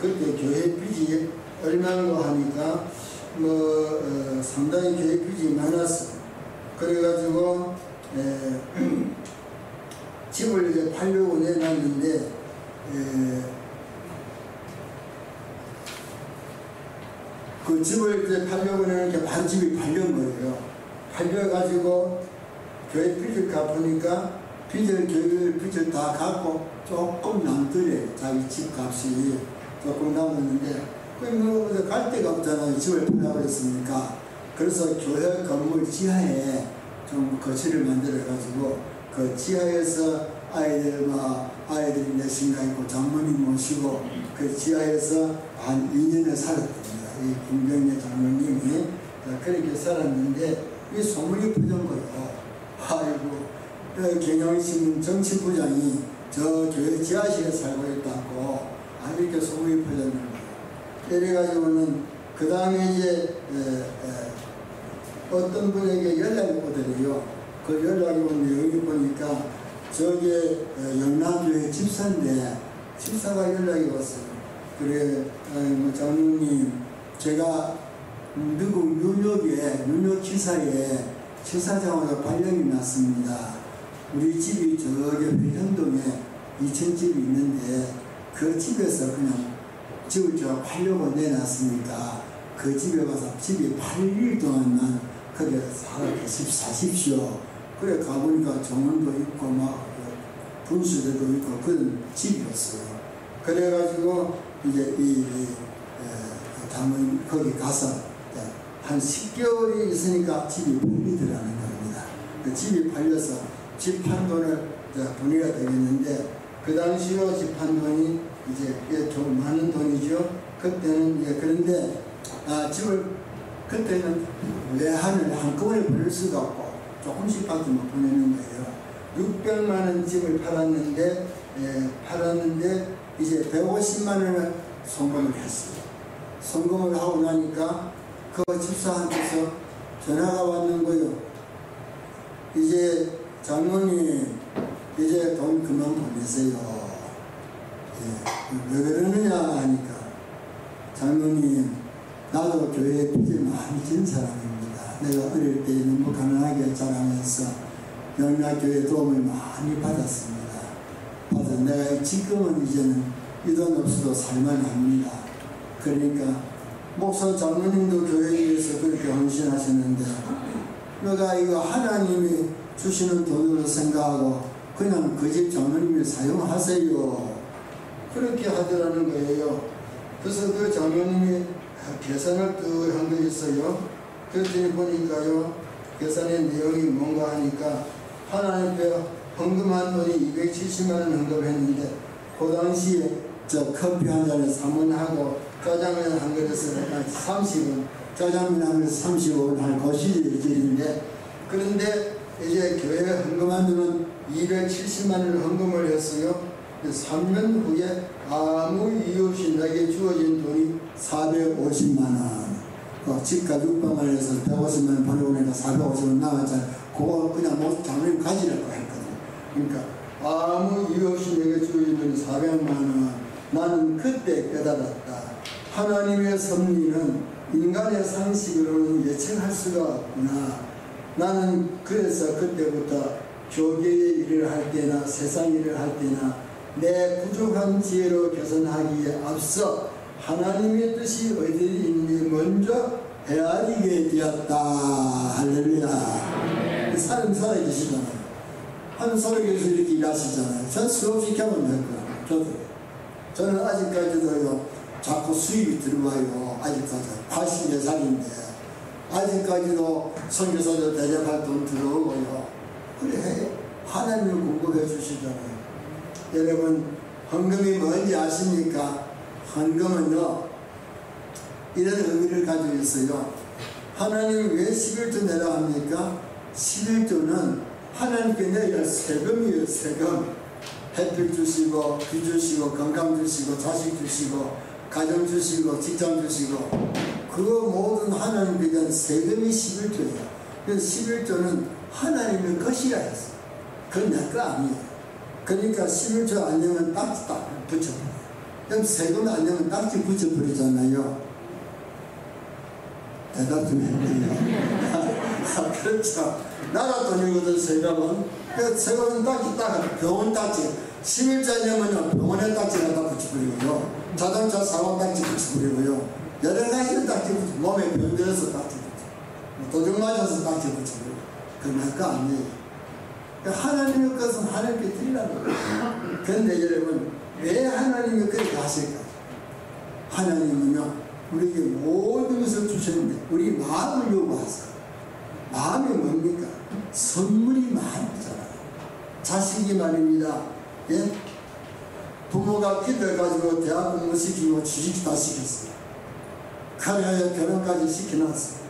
그때 교회 빚이 얼마인가 하니까 상당히 교회 빚이 많았어. 그래가지고 집을 이제 팔려고 내놨는데 그 집을 이제 팔려고 내는게 반집이 팔린 거예요. 팔려가지고 교회 빚을 갚으니까 교회 빚을 다 갚고 조금 남더래. 자기 집값이 조금 남았는데 뭐 갈 데가 없잖아요. 집을 팔라고 했으니까. 그래서 교회 건물 지하에 좀 거실을 만들어가지고 그 지하에서 아이들이 넷인가 있고 장모님 모시고 그 지하에서 한 2년을 살았답니다. 이 김경래 장모님이 그렇게 살았는데 이 소문이 퍼진 거예요. 아이고 경영신문 정치부장이 저 교회 지하실에 살고 있다고 이렇게 소문이 퍼졌는 거예요. 이래가지고는 그 다음에 이제 어떤 분에게 연락이 오더래요. 그 연락이 온 내용이 보니까 저게 영남교회 집사인데 집사가 연락이 왔어요. 그래 장로님 제가 미국 뉴욕 지사에 지사장으로 발령이 났습니다. 우리 집이 저기 회현동에 2층 집이 있는데 그 집에서 그냥 집을 제가 팔려고 내놨으니까 그 집에 가서 집이 8일 동안만 거기에 사십시오. 그래 가보니까 정원도 있고 막 분수대도 있고 그런 집이었어요. 그래가지고 이제 당연 거기 가서 한 10개월이 있으니까 집이 팔리더라는 겁니다. 그 집이 팔려서 집 판 돈을 보내야 되겠는데 그 당시로 집 판 돈이 이제 좀 많은 돈이죠. 그때는 그런데 집을 그때는 외환을 한꺼번에 보낼 수가 없고 조금씩밖에 못 보내는 거예요. 600만 원 집을 팔았는데 이제 150만 원을 송금을 했어요. 송금을 하고 나니까 그 집사한테서 전화가 왔는 거예요. 이제 장모님 이제 돈 그만 보내세요. 왜 그러느냐 하니까 장모님 나도 교회에 빚을 많이 진 사람입니다. 내가 어릴 때 너무 가난하게 자라면서 영락교회 도움을 많이 받았습니다. 받아서 내가 지금은 이제는 이 돈 없어도 살만합니다. 그러니까 목사 장로님도 교회에 위해서 그렇게 헌신하셨는데 내가 이거 하나님이 주시는 돈으로 생각하고 그냥 그 집 장로님이 사용하세요. 그렇게 하더라는 거예요. 그래서 그 장로님이 계산을 또 한 거 있어요. 그랬더니 보니까요, 계산의 내용이 뭔가 하니까 하나님께 헌금한 돈이 270만 원 헌금했는데 그 당시에 저 커피 한 잔에 3원하고 짜장면 한 그릇에 30원, 짜장면 한 그릇에 35원 할 거시일인데 그런데 이제 교회에 헌금한 돈은 270만 원을 헌금을 했어요. 3년 후에 아무 이유 없이 내게 주어진 돈이 450만 원. 집값 600만 원에서 150만 원 보내고 나니까 450만 원 나왔잖아요. 그거 그냥 뭐 장로님 가지라고 했거든요. 그러니까 아무 이유 없이 내게 주어진 돈이 400만 원. 나는 그때 깨달았다. 하나님의 섭리는 인간의 상식으로는 예측할 수가 없구나. 나는 그래서 그때부터 교계의 일을 할 때나 세상 일을 할 때나 내 부족한 지혜로 개선하기에 앞서 하나님의 뜻이 어디에 있는지 먼저 헤아리게 되었다. 할렐루야. 사람 살아계시잖아요. 한 살아계셔서 이렇게 일하시잖아요. 전 수없이 경험했고요. 저는 아직까지도요, 자꾸 수입이 들어와요. 아직까지 84살인데 아직까지도 선교사들 대접할 돈 들어오고요. 그래 하나님을 공급해 주시잖아요. 여러분 헌금이 뭔지 아십니까? 헌금은요 이런 의미를 가지고 있어요. 하나님이 왜 11조 내라 합니까? 11조는 하나님께 내야 세금이에요. 세금. 햇빛 주시고 비 주시고 건강 주시고 자식 주시고 가정 주시고 직장 주시고 그거 모든 하나님께 대한 세금이 11조예요. 그래서 11조는 하나님의 것이라 했어. 그건 내 거 아니에요. 그러니까 11조 안 내면 딱지 딱 붙여버려요. 그럼 세금 안 내면 딱지 붙여버리잖아요. 대답 좀 해보세요. 그렇죠. 나라 돈이거든 세금은. 그래서 세금은 딱지 딱 병원 딱지 11조 내면요 병원에 딱지 갖다 붙여버리고요. 자동차 사고 딱지 붙여버리고요. 여러 가지 딱지 붙여. 몸에 병들어서 딱지 붙여. 도둑 맞아서 딱지 붙여버리고. 그건 내 거 아니에요. 하나님의 것은 하나님께 드리라는 거예요. 그런데 여러분 왜 하나님이 그렇게 하실까? 하나님은요 우리에게 모든 것을 주셨는데 우리 마음을 요구하세요. 마음이 뭡니까? 선물이 마음이잖아요. 자식이 말입니다. 예? 부모가 기도해가지고 대학 공부 시키고 취직 다 시켰어요. 가려야 결혼까지 시켜놨어요.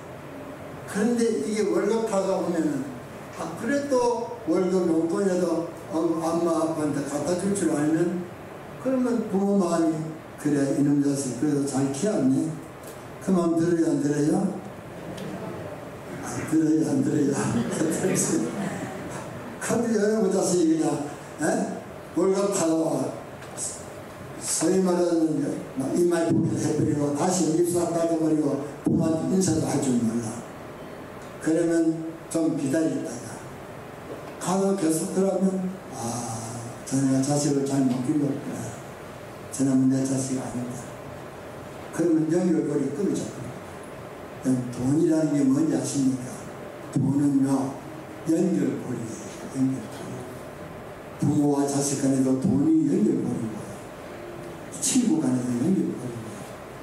그런데 이게 월급 타다 보면은 그래도 월급 용돈이라도 엄마 아빠한테 갖다 줄 줄 알면 그러면 부모 마음이 그래 이놈 자식 그래도 잘 키웠네. 그 마음 들어요 안 들어요? 들어요 안 들어요? 근데 여러분 자식이 그냥 월급 타고 소위 말하는 이마에 부분 해버리고 다시 입사 따져버리고 부모한테 인사도 할 줄 몰라. 그러면 좀 기다리다가 가서 계속 들어가면 저네가 자식을 잘 못 길렀구나. 저놈은 내 자식이 아니다. 그러면 연결고리 끊어져. 돈이라는 게 뭔지 아십니까? 돈은요 연결고리예요. 연결고리. 부모와 자식 간에도 돈이 연결고리고 친구 간에도 연결고리고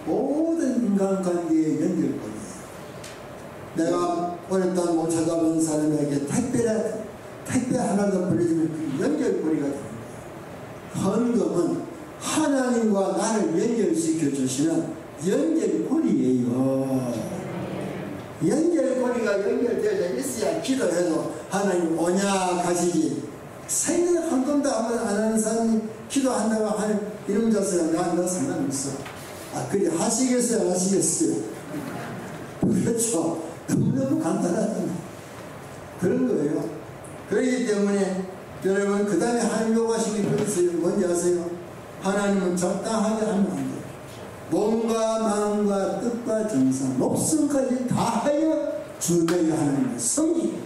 모든 인간관계의 연결고리예요. 내가 오랫동안 못 찾아본 사람에게 택배 하나도 보내주면 그 연결고리가 되는 거예요. 헌금은 하나님과 나를 연결시켜 주시는 연결고리예요. 연결고리가 연결되어 있어야 기도해도 하나님 오냐 가시지. 생일 헌금도 안 하는 사람이 기도한다고 하는 이름 자체가 나한테 상관없어. 그래 하시겠어요 안 하시겠어요? 그렇죠. 너무너무 간단하잖아요. 그런 거예요. 그렇기 때문에 여러분 그 다음에 하나님 요구하신 게 있어요. 뭔지 아세요? 하나님은 적당하게 하면 안 돼요. 몸과 마음과 뜻과 정성 목숨까지 다하여 주되게 하나님을 섬기고.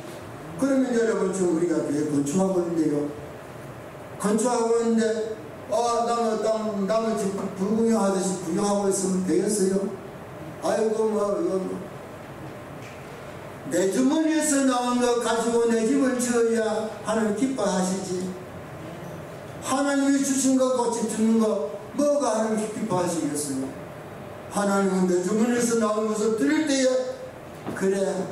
그러면 여러분 지금 우리가 교회 건축하고 있는데요. 건축하고 있는데 남의 집 불구경하듯이 구경하고 있으면 되겠어요? 아이고 이거 내 주머니에서 나온 거 가지고 내 집을 지어야 하나님 기뻐하시지. 하나님이 주신 거 고치 주는 거 뭐가 하나님 기뻐하시겠어요? 하나님은 내 주머니에서 나온 것을 드릴 때에 그래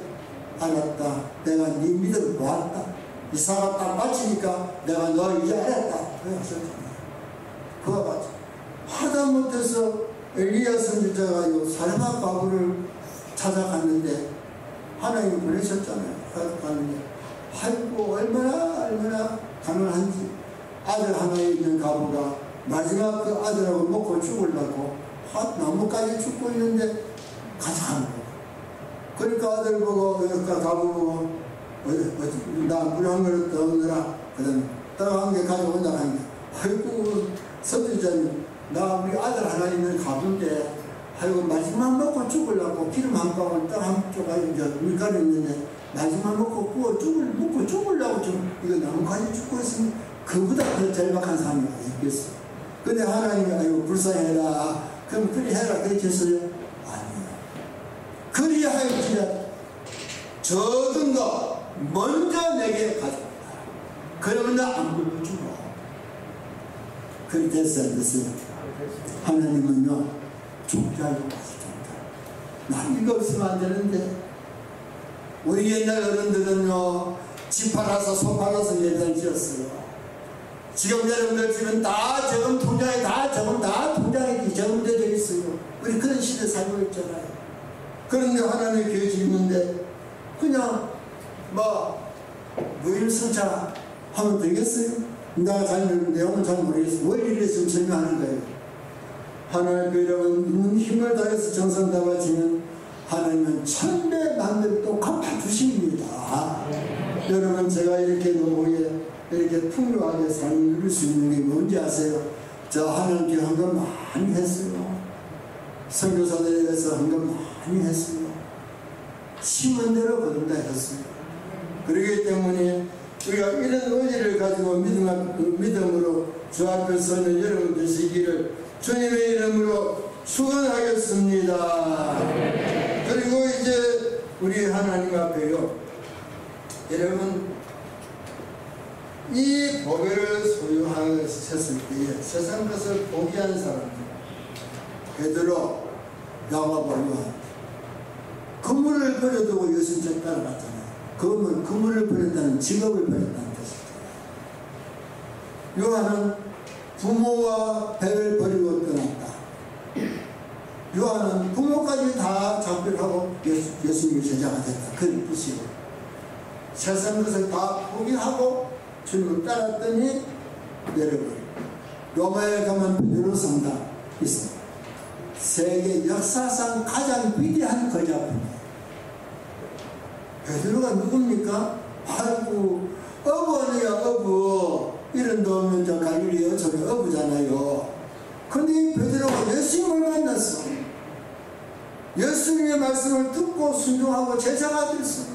알았다. 내가 네 믿음을 보았다. 이사가 딱 맞히니까 내가 너 이제 알았다. 그래 하셨잖아요. 그와 같이 하다못해서 엘리야 선지자가 사르밧 바구를 찾아갔는데 하나님이 보내셨잖아요. 갔는데 아이고 얼마나 가난한지 아들 하나 있는 가부가 마지막 그 아들하고 먹고 죽으려고 나무까지 죽고 있는데 가자 하는 거예요. 그러니까 아들 보고 가부 보고 나 물 한 그릇 떠오느라 그 다음에 떡 한 개 가져온다 하니까 아이고 선지자님 나 우리 아들 하나 있는 가부인데 아이고 마지막 먹고 죽으려고 기름 한 방울 떡 한 조각 이제 밀가루 있는데 마지막 먹고 먹고 죽으려고 지금 이거 나무까지 죽고 있으면 그보다 더 절박한 사람이 있겠어. 근데 하나님이 아이고 불쌍해라. 그럼 그리 해라 그렇게 했어요? 아니요. 그리 하였지라 저든 거 먼저 내게 가져오라. 그러면 나 안 굶어주고. 그렇게 됐어요 안 됐어요? 하나님은요 종자하고 가시던가. 난 이거 없으면 안 되는데 우리 옛날 어른들은요 집 팔아서 소 팔아서 예배를 지었어요. 지금 여러분들 집은 다 저금 통장에 다 통장에 저금되어 있어요. 우리 그런 시대에 살고 있잖아요. 그런데 하나님의 교회 있는데 그냥 무일승차 하면 되겠어요? 내가 내용은 잘 모르겠어요. 원리를 지금 설명하는 거예요. 하나님의 배려는 힘을 다해서 정성 다바치면 하나님은 천배 만배 또 갚아주십니다. 여러분, 제가 이렇게 노후에 이렇게 풍요하게 삶을 누릴 수 있는 게 뭔지 아세요? 저 하나님께 헌금 많이 했어요. 선교사들에 대해서 헌금 많이 했어요. 심은 대로 거둔다 했어요. 그렇기 때문에 우리가 이런 의지를 가지고 믿음으로 주 앞에 서는 여러분 되시기를 주님의 이름으로 축원하겠습니다. 그리고 이제 우리 하나님 앞에요, 여러분, 이 보배를 소유하셨을 때에 세상 것을 포기한 사람들, 베드로, 야고보, 요한, 그물을 버려두고 예수님 따라갔잖아요. 그물을 버렸다는 직업을 버렸다는 뜻이죠. 요한은 부모와 배를 버리고 떠났다. 요한은 부모까지 다 작별하고 예수님의 제자가 됐다. 그런 뜻이고, 세상 것을 다 포기하고 주님을 따랐더니, 여러분, 로마에 가면 베드로 성당 있습니다. 세계 역사상 가장 위대한 거잡입니다. 베드로가 누굽니까? 아이고, 어부 아니야, 어부. 이름도 없는 저 갈릴리 어촌의 어부잖아요. 근데 이 베드로가 예수님을 만났어. 예수님의 말씀을 듣고 순종하고 제자가 됐어요.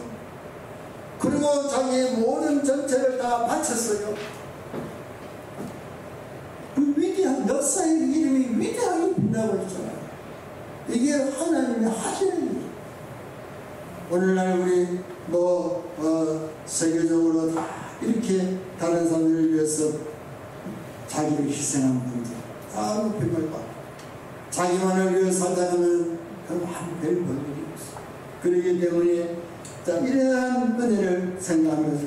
그리고 자기의 모든 전체를 다 바쳤어요. 그 위대한 역사의 이름이 위대하게 빛나고 있잖아요. 이게 하나님이 하시는 일이에요. 오늘날 우리 세계적으로 다 이렇게 다른 사람들을 위해서 자기를 희생한 분들 다 높임을 받고, 자기만을 위해 살다가면 별 볼일이 없어요. 그렇기 때문에 이러한 은혜를 생각하면서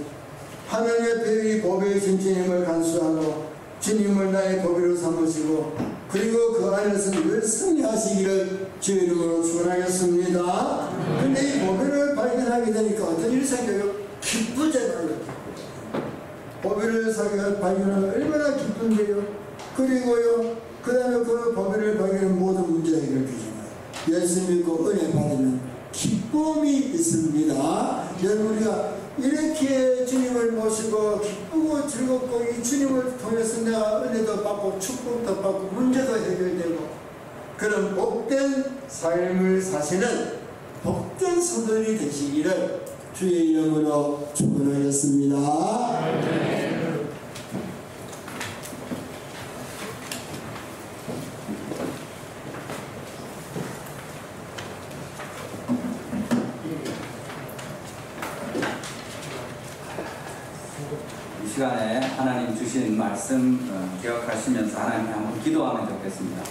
하나님의 배의 보배이신 주님을 간수하고 주님을 나의 보배로 삼으시고, 그리고 그 안에서 늘 승리하시기를 주 이름으로 축원하겠습니다. 근데 이 보배를 발견하게 되니까 어떤 일이 생겨요? 기쁘잖아요. 보배를 발견하면 얼마나 기쁜데요. 그리고요, 그 다음에 그 보배를 발견하면 모든 문제 해결되잖아요. 예수 믿고 은혜 받으면 기쁨이 있습니다. 여러분, 우리가 이렇게 주님을 모시고 기쁘고 즐겁고 이 주님을 통해서 내가 은혜도 받고 축복도 받고 문제도 해결되고 그런 복된 삶을 사시는 복된 성도들이 되시기를 주의 이름으로 축원하겠습니다. 이 시간에 하나님 주신 말씀 기억하시면서 하나님께 한번 기도하면 좋겠습니다.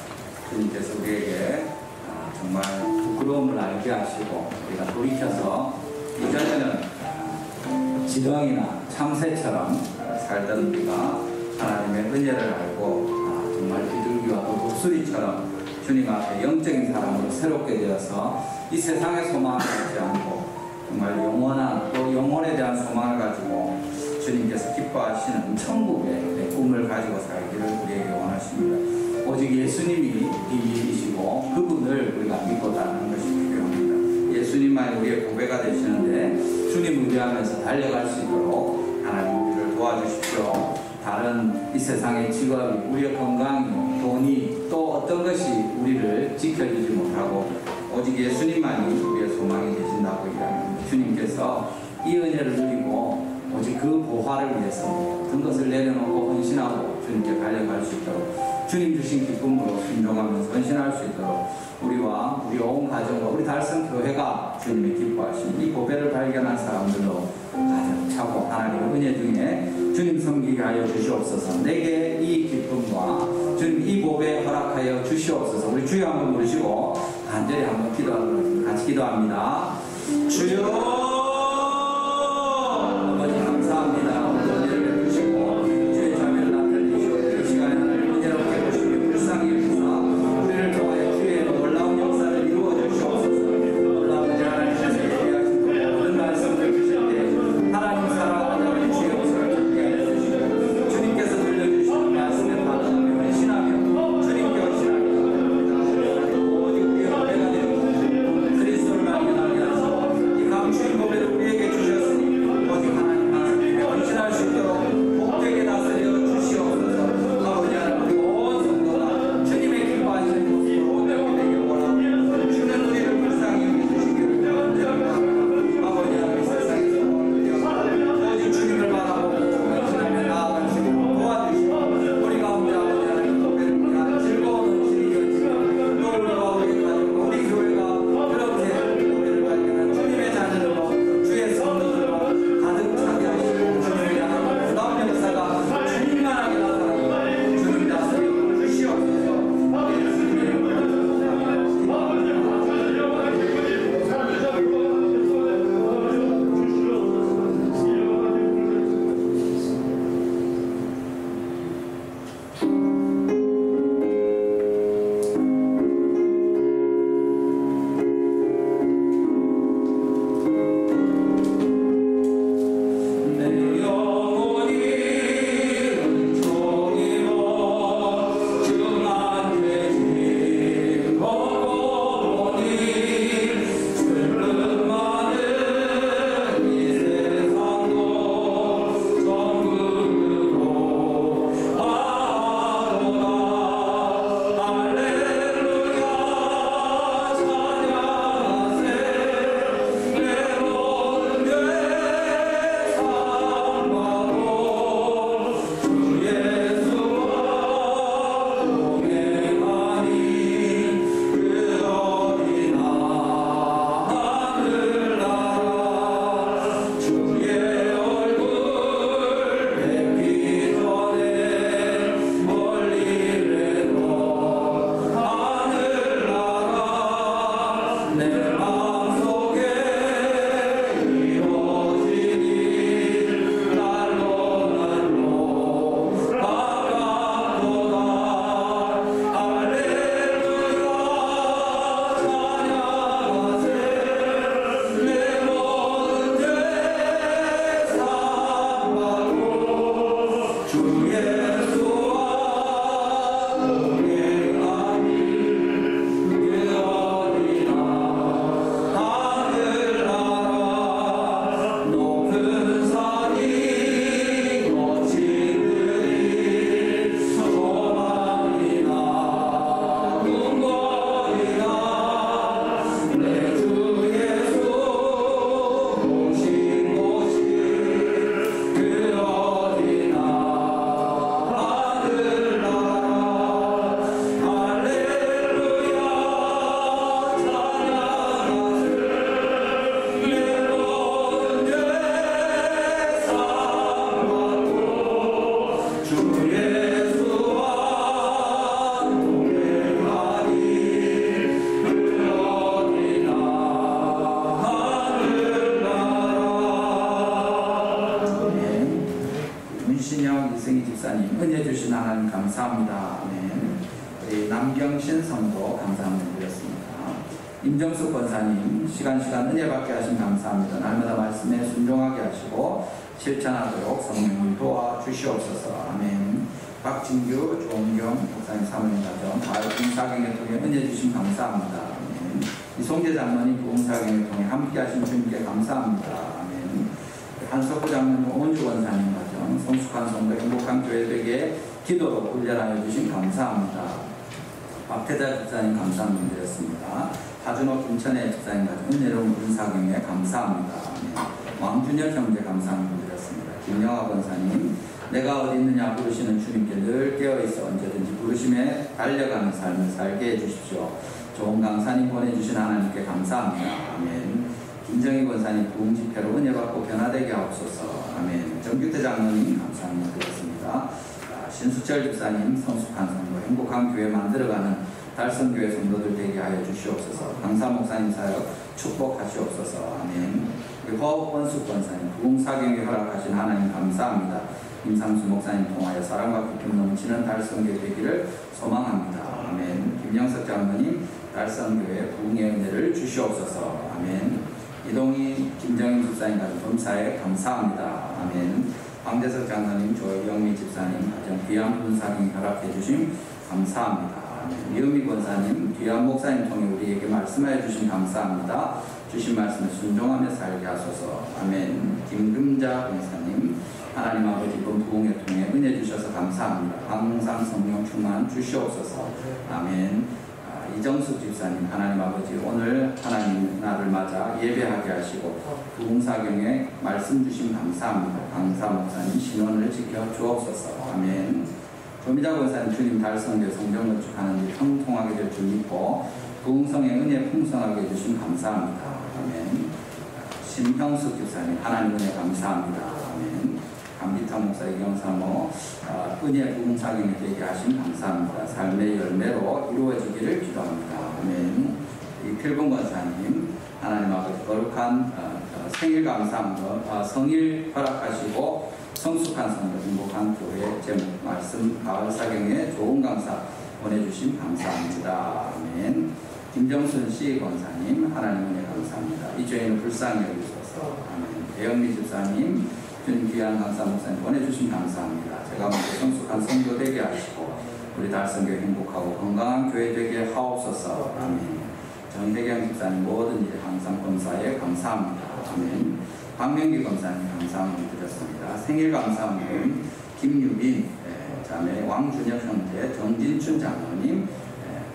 주님께서 우리에게 정말 부끄러움을 알게 하시고 우리가 돌이켜서 이전에는 지렁이나 참새처럼 살던 우리가 하나님의 은혜를 알고 정말 비둘기와 또 독수리처럼 주님 앞에 영적인 사람으로 새롭게 되어서 이 세상의 소망을 갖지 않고 정말 영원한 또 영혼에 대한 소망을 가지고 주님께서 기뻐하시는 천국의 꿈을 가지고 살기를 우리에게 원하십니다. 오직 예수님이 비밀이시고 그분을 우리가 믿고 따르는 것이 필요합니다. 예수님만이 우리의 보배가 되시는데 주님 의지하면서 달려갈 수 있도록 하나님 우리를 도와주십시오. 다른 이 세상의 직업이, 우리의 건강이, 돈이, 또 어떤 것이 우리를 지켜주지 못하고 오직 예수님만이 우리의 소망이 되신다고 이야기합니다. 주님께서 이 은혜를 누리고 오직 그 보화를 위해서 모든 것을 내려놓고 헌신하고 주님께 달려갈 수 있도록 주님 주신 기쁨으로 순종하면서 헌신할 수 있도록 우리와 우리 온 가정과 우리 달성교회가 주님의 기뻐하신 이 보배를 발견한 사람들로 가득 차고 하나님의 은혜 중에 주님 섬기게 하여 주시옵소서. 내게 이 기쁨과 주님 이 보배 허락하여 주시옵소서. 우리 주여 한번 부르시고 간절히 한번 기도하도록 같이 기도합니다. 주여 하나님 사랑 내 마음속에 이루어진 일 날로 날로 가깝도다. 할렐루야 찬양하세. 내 모든 죄 사함받고 주 예수와 동행하니 그 어디나 하늘나라 높은 산이 거친 들이 소망이나 꿈거리나 내 주 예수 오신 곳이 그 어디나 하늘나라. 할렐루야 찬양하세. 내 모든 죄 사함받고 주 예수와 동행하니 그 어디나 하늘나라. 아멘. 문신영 이승희 집사님 은혜 주신 하나님 감사합니다. 아멘. 우리 남경신 성도 감사 한번 드렸습니다. 임정숙 권사님 시간 은혜 받게 하신 감사합니다. 날마다 말씀에 순종하게 하시고 실천하도록 성령님 도와주시옵소서. 아멘. 박진규 조은경 목사님 사모님 가정 가을 부흥사경을 통해 은혜 주신 감사합니다. 아멘. 이송재 장로님 부흥사경을 통해 함께 하신 주님께 감사합니다. 아멘. 한석호 장로님 온주 권사님 가정 성숙한 성도 행복한 교회 되게 기도로 훈련하여 주신 감사합니다. 박태자 집사님 감사 드렸습니다. 하준호 김천혜 집사님 가정 은혜로운 부흥사경에 감사합니다. 아멘. 왕준혁 형제 감사 드렸습니다. 김영하 권사님 내가 어디 있느냐 부르시는 주님께 늘 깨어있어 언제든지 부르심에 달려가는 삶을 살게 해주십시오. 좋은 강사님 보내주신 하나님께 감사합니다. 아멘. 김정희 권사님 부흥 집회로 은혜 받고 변화되게 하옵소서. 아멘. 정규태 장로님 감사합니다. 드렸습니다. 신수철 집사님 성숙한 성도 행복한 교회 만들어가는 달성교회 성도들 되게 하여 주시옵소서. 강사 목사님 사역 축복하시옵소서. 아멘. 허업 원숙 권사님 부흥사경에 허락하신 하나님 감사합니다. 임상수 목사님 통하여 사랑과 기쁨 넘치는 달성교회 되기를 소망합니다. 아멘. 김영석 장로님 달성교회 부흥의 은혜를 주시옵소서. 아멘. 이동희 김정인 집사님 가족 범사에 감사합니다. 아멘. 황대석 장로님 조영미 집사님 가정 귀한 분사경 허락해 주심 감사합니다. 아멘. 이은미 권사님 귀한 목사님 통해 우리에게 말씀하여 주심 감사합니다. 주신 말씀을 순종하며 살게 하소서. 아멘. 김금자 권사님 하나님 아버지 이번 부흥에 통해 은혜 주셔서 감사합니다. 항상 성령 충만 주시옵소서. 아멘. 이정숙 집사님 하나님 아버지 오늘 하나님 날을 맞아 예배하게 하시고 부흥사경에 말씀 주심 감사합니다. 강사 목사님 신원을 지켜 주옵소서. 아멘. 조미자 권사님 주님 달성교 성전 건축하는 일 형통하게 될 줄 믿고 부흥성의 은혜 풍성하게 해주심 감사합니다. 아멘. 심형숙 집사님 하나님 은혜 감사합니다. 아멘. 강기탁 목사 이경사모 은혜 부흥사경이 되게 하심 감사합니다. 삶의 열매로 이루어지기를 기도합니다. 아멘. 이필봉 권사님 하나님 아버지 거룩한 생일 감사합니다. 성일 허락하시고 성숙한 성도 행복한 교회 제목 말씀 가을 사경에 좋은 강사 보내주심 감사합니다. 아멘. 김정순 씨 권사님 하나님 은혜 감사합니다. 이 죄인을 불쌍히 여기소서. 아멘. 배영미 집사님 주님 귀한 강사 목사님 보내주심 감사합니다. 제가 먼저 성숙한 성도 되게 하시고 우리 달성교회 행복하고 건강한 교회 되게 하옵소서. 아멘. 정대경 집사님 모든 일 항상 검사에 감사합니다. 아멘. 박명기 검사님 감사함을 드렸습니다. 생일 감사함은 김유빈 자매 왕준혁 형제 정진춘 장로님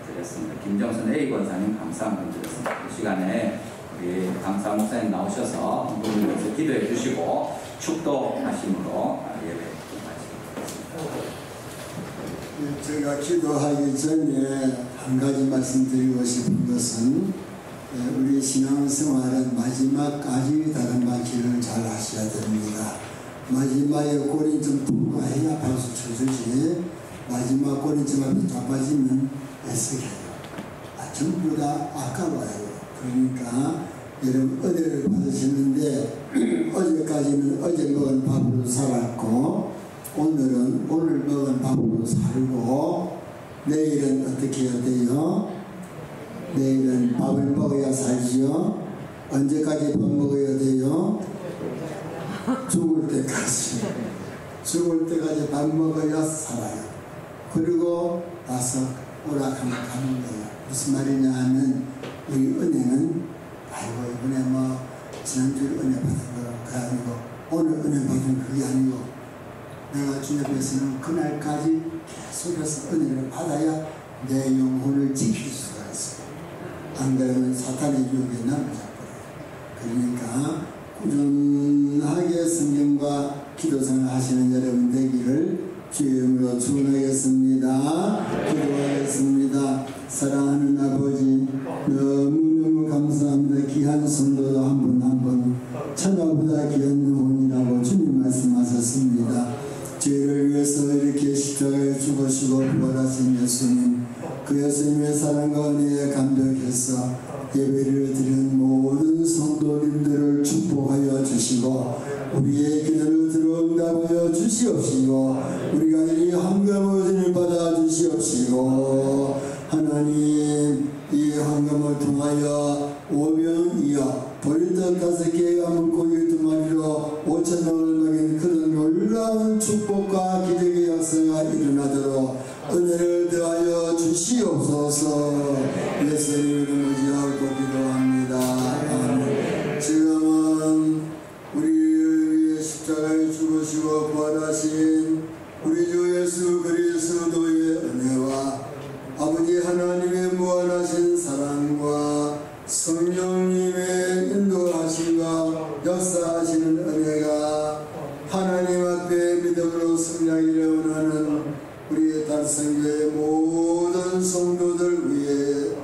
드렸습니다. 김정선 A 권사님 감사함을 드렸습니다. 이 시간에 우리 강사 목사님 나오셔서 부모님께서 기도해 주시고 축도하심으로 예배 마치겠습니다. 제가 기도하기 전에 한 가지 말씀드리고 싶은 것은 우리 신앙생활은 마지막까지 다름방치를 잘 하셔야 됩니다. 마지막에 꼬리 좀 통과해야 박수 쳐주지 마지막 꼬리 좀 앞에 자빠지면 애석해요. 전부 다 아까워요. 그러니까 여러분 은혜를 받으시는데 어제까지는 어제 먹은 밥으로 살았고 오늘은 오늘 먹은 밥으로 살고 내일은 어떻게 해야 돼요? 내일은 밥을 먹어야 살지요. 언제까지 밥 먹어야 돼요? 죽을 때까지 밥 먹어야 살아요. 그리고 와서 오락하면 가는 거예요. 무슨 말이냐 하면 여기 은혜는 아이고 이번에 뭐 지난주에 은혜 받은 거 아니고 오늘 은혜 받은 그게 아니고 내가 주님 앞에서는 그날까지 계속해서 은혜를 받아야 내 영혼을 지킬 수가 있어요. 안 그러면 사탄의 유혹에 남겨버려요. 그러니까 꾸준하게 성경과 기도생활 하시는 여러분 되기를 주의 이름으로 축원하겠습니다. 기도하겠습니다. 사랑하는 아버지 너무너무 감사합니다. 귀한 성도도 한 분 한 분 천하보다 귀한 영혼이라고 주님 말씀하셨습니다. 죄를 위해서 이렇게 십자가에 죽으시고 부활하신 예수님, 그 예수님의 사랑과 은혜에 감격해서 예배를 드리는 모든 성도님들을 축복하여 주시고 우리의 기도를 들어온다하여 주시옵시고 우리가 이 헌금을 받아 주시옵시고 하나님 이 헌금을 통하여 5명이여 보리떡 5개와 물고기 2마리로 5,000명을 먹인 그런 놀라운 축복과 기적의 역사가 일어나도록 은혜를 더하여 주시옵소서. 예수님 이름으로 기도합니다. 아멘. 지금은 우리 십자가에 죽으시고 부활하신 우리 주 예수 그리스도의 은혜와 아버지 하나님의 무한하신 사랑과 성령님의 인도하심과 역사하시는 은혜가 하나님 앞에 믿음으로 승리하기를 원하는 우리의 달성교의 모든 성도들 위해